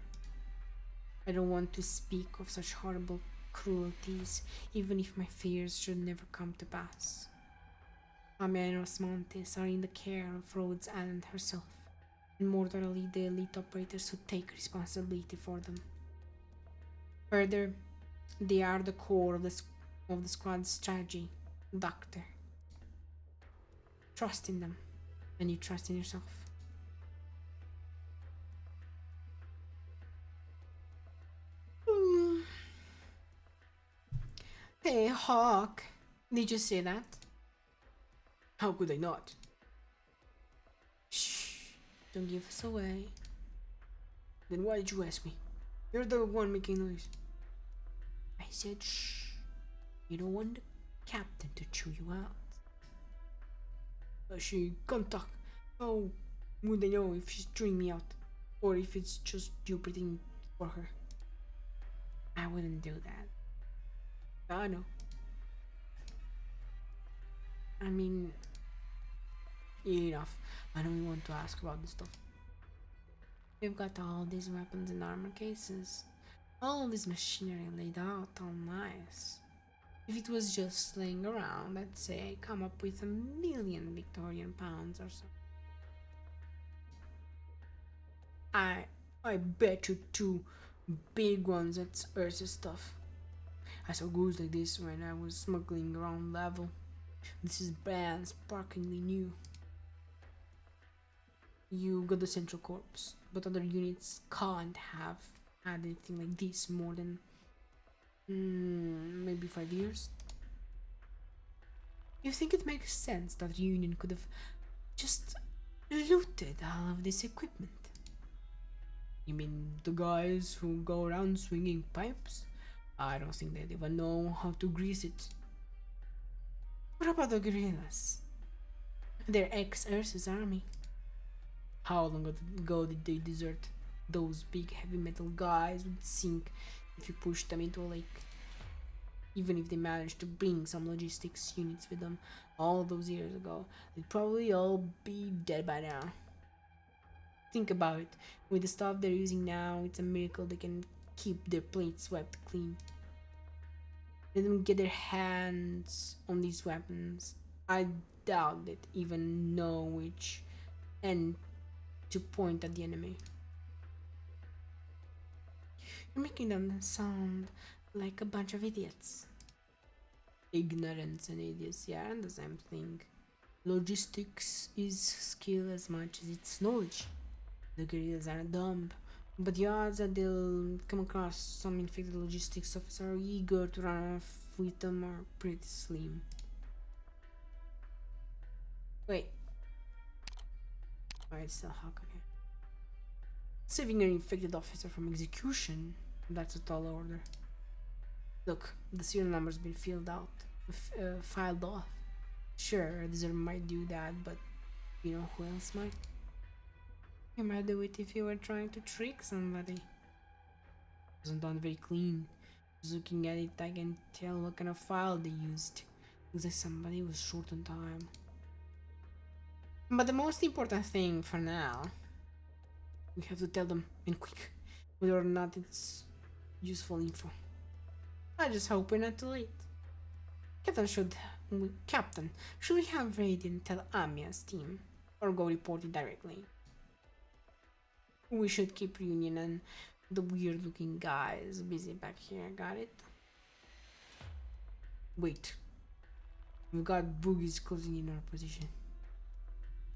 I don't want to speak of such horrible cruelties, even if my fears should never come to pass. Amianos Montes are in the care of Rhodes Island herself, and mortally the elite operators who take responsibility for them. Further, they are the core of the squad's strategy, Doctor. Trust in them, and you trust in yourself. Hey, Hawk, did you say that? How could I not? Shh, don't give us away. Then why did you ask me? You're the one making noise. I said shh. You don't want the captain to chew you out. She can't talk. How would I know if she's chewing me out? Or if it's just you pretending for her? I wouldn't do that. I know. I mean, enough. I know you want to ask about this stuff. we've got all these weapons and armor cases. All this machinery laid out all nice. If it was just laying around, I'd say come up with 1,000,000 Victorian pounds or so. I bet you 2 big ones at Ursa's stuff. I saw goods like this when I was smuggling around level. This is brand sparklingly new. You got the Central Corps, but other units can't have had anything like this more than maybe 5 years. You think it makes sense that the Union could have just looted all of this equipment? You mean the guys who go around swinging pipes? I don't think they'd even know how to grease it. What about the guerrillas? They're ex-Ursa's army. How long ago did they desert? Those big heavy metal guys would sink if you pushed them into a lake. Even if they managed to bring some logistics units with them all those years ago, they'd probably all be dead by now. Think about it. With the stuff they're using now, it's a miracle they can keep their plates swept clean. Let them get their hands on these weapons. I doubt they'd even know which end to point at the enemy. You're making them sound like a bunch of idiots. Ignorance and idiocy aren't the same thing. Logistics is skill as much as it's knowledge. The guerrillas aren't dumb, but the odds that they'll come across some infected logistics officer eager to run off with them are pretty slim. Wait. Alright, still Hawk, okay. Saving an infected officer from execution, that's a tall order. Look, the serial number's been filed off. Sure, a deserter might do that, but you know who else might? You might do it if you were trying to trick somebody. It wasn't done very clean. Just looking at it, I can tell what kind of file they used. Looks like somebody was short on time. But the most important thing for now, we have to tell them, and quick, whether or not it's useful info. I just hope we're not too late. Captain, should we have Radiant tell Amia's team, or go report it directly? We should keep Reunion and the weird looking guys busy back here, got it? Wait. We've got boogies closing in our position.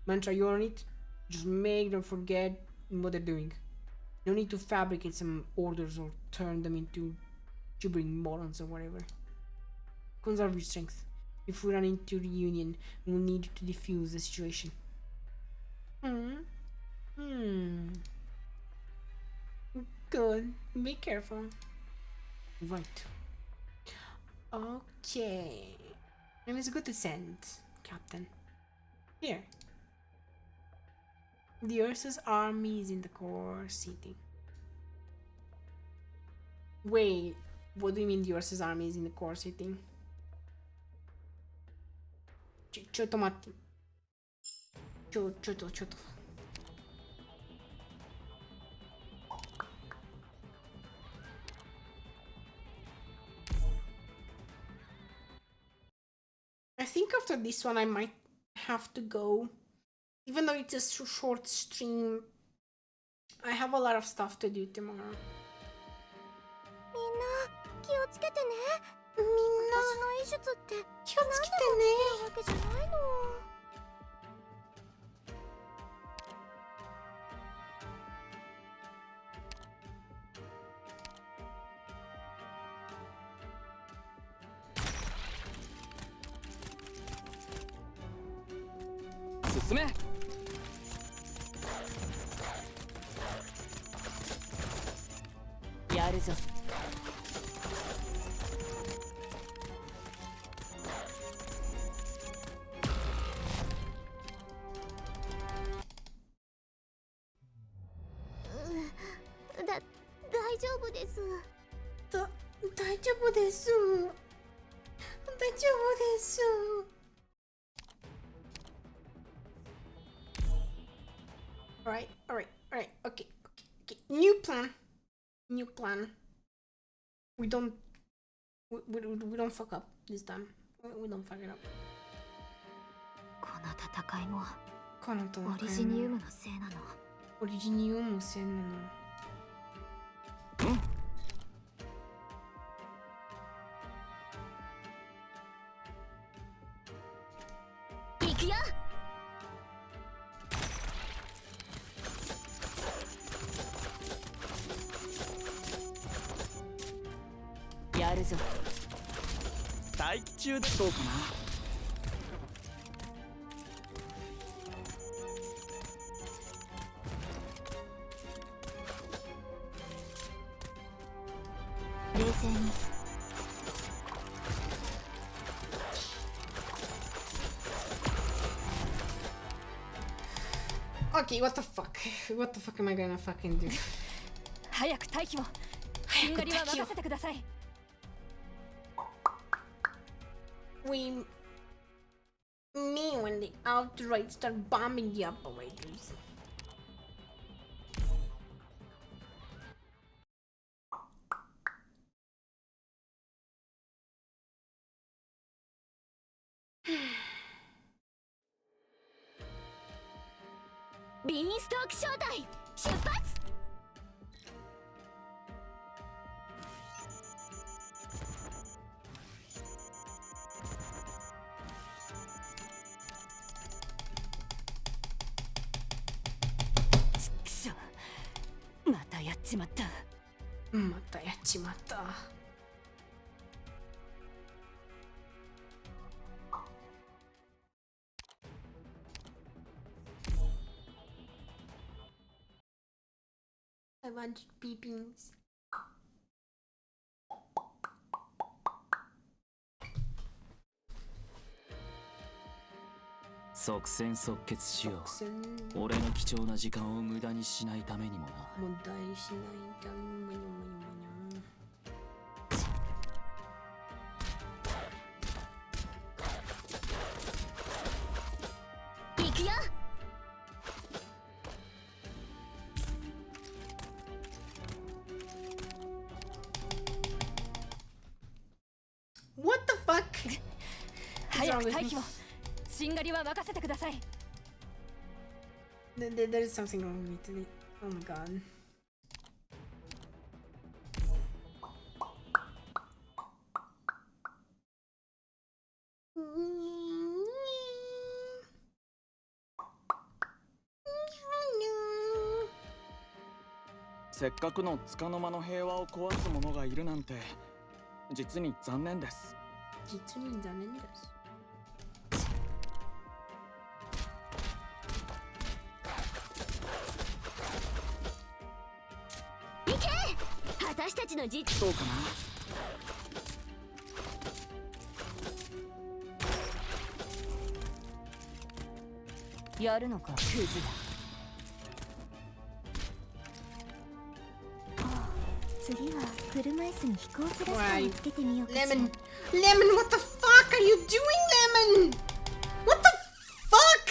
Mantra, you on it? Just make them forget what they're doing. No need to fabricate some orders or turn them into gibbering morons or whatever. Conserve your strength. If we run into Reunion, we'll need to defuse the situation. Good. Be careful. Right. Okay. And it's good to send, Captain. Here. The Ursa's army is in the core city. Wait, what do you mean the Ursa's army is in the core city? Ciccio tomati. ちょっと。I think after this one I might have to go. Even though it's a short stream, I have a lot of stuff to do tomorrow. みんな気をつけてね。みんな私の医術って気をつけてね。わけじゃないの。進め。やるぞ。大丈夫です。大丈夫です。大丈夫です。Alright. Okay. New plan. We don't fuck up this time. We don't fuck it up. この戦いもこの戦いもオリジニウムのせいなの。オリジニウムのせいなの。行くよ。やるぞ。待機中でどうかな。冷静に。Okay, what the fuck? What the fuck am I gonna fucking do? 早く待機を。しんがりは任せてください。Me when the outright start bombing the operators. Beanstalk 招待出発。くそ、またやっちまった。またやっちまった。500 beepings. 即戦即決しよう。俺の貴重な時間を無駄にしないためにもな。無駄にしないためにもな。行くよ。What the fuck? 早く待機を。しんがりは任せてください。There is something wrong with me today. Oh my god. No. せっかくの束の間の平和を壊す者がいるなんて実に残念です。実に残念です。行け！私たちの実どうかな。やるのか、クズだ。次は車椅子に飛行スラスターをつけてみようかしら。 Lemon, what the fuck are you doing, Lemon? What the fuck?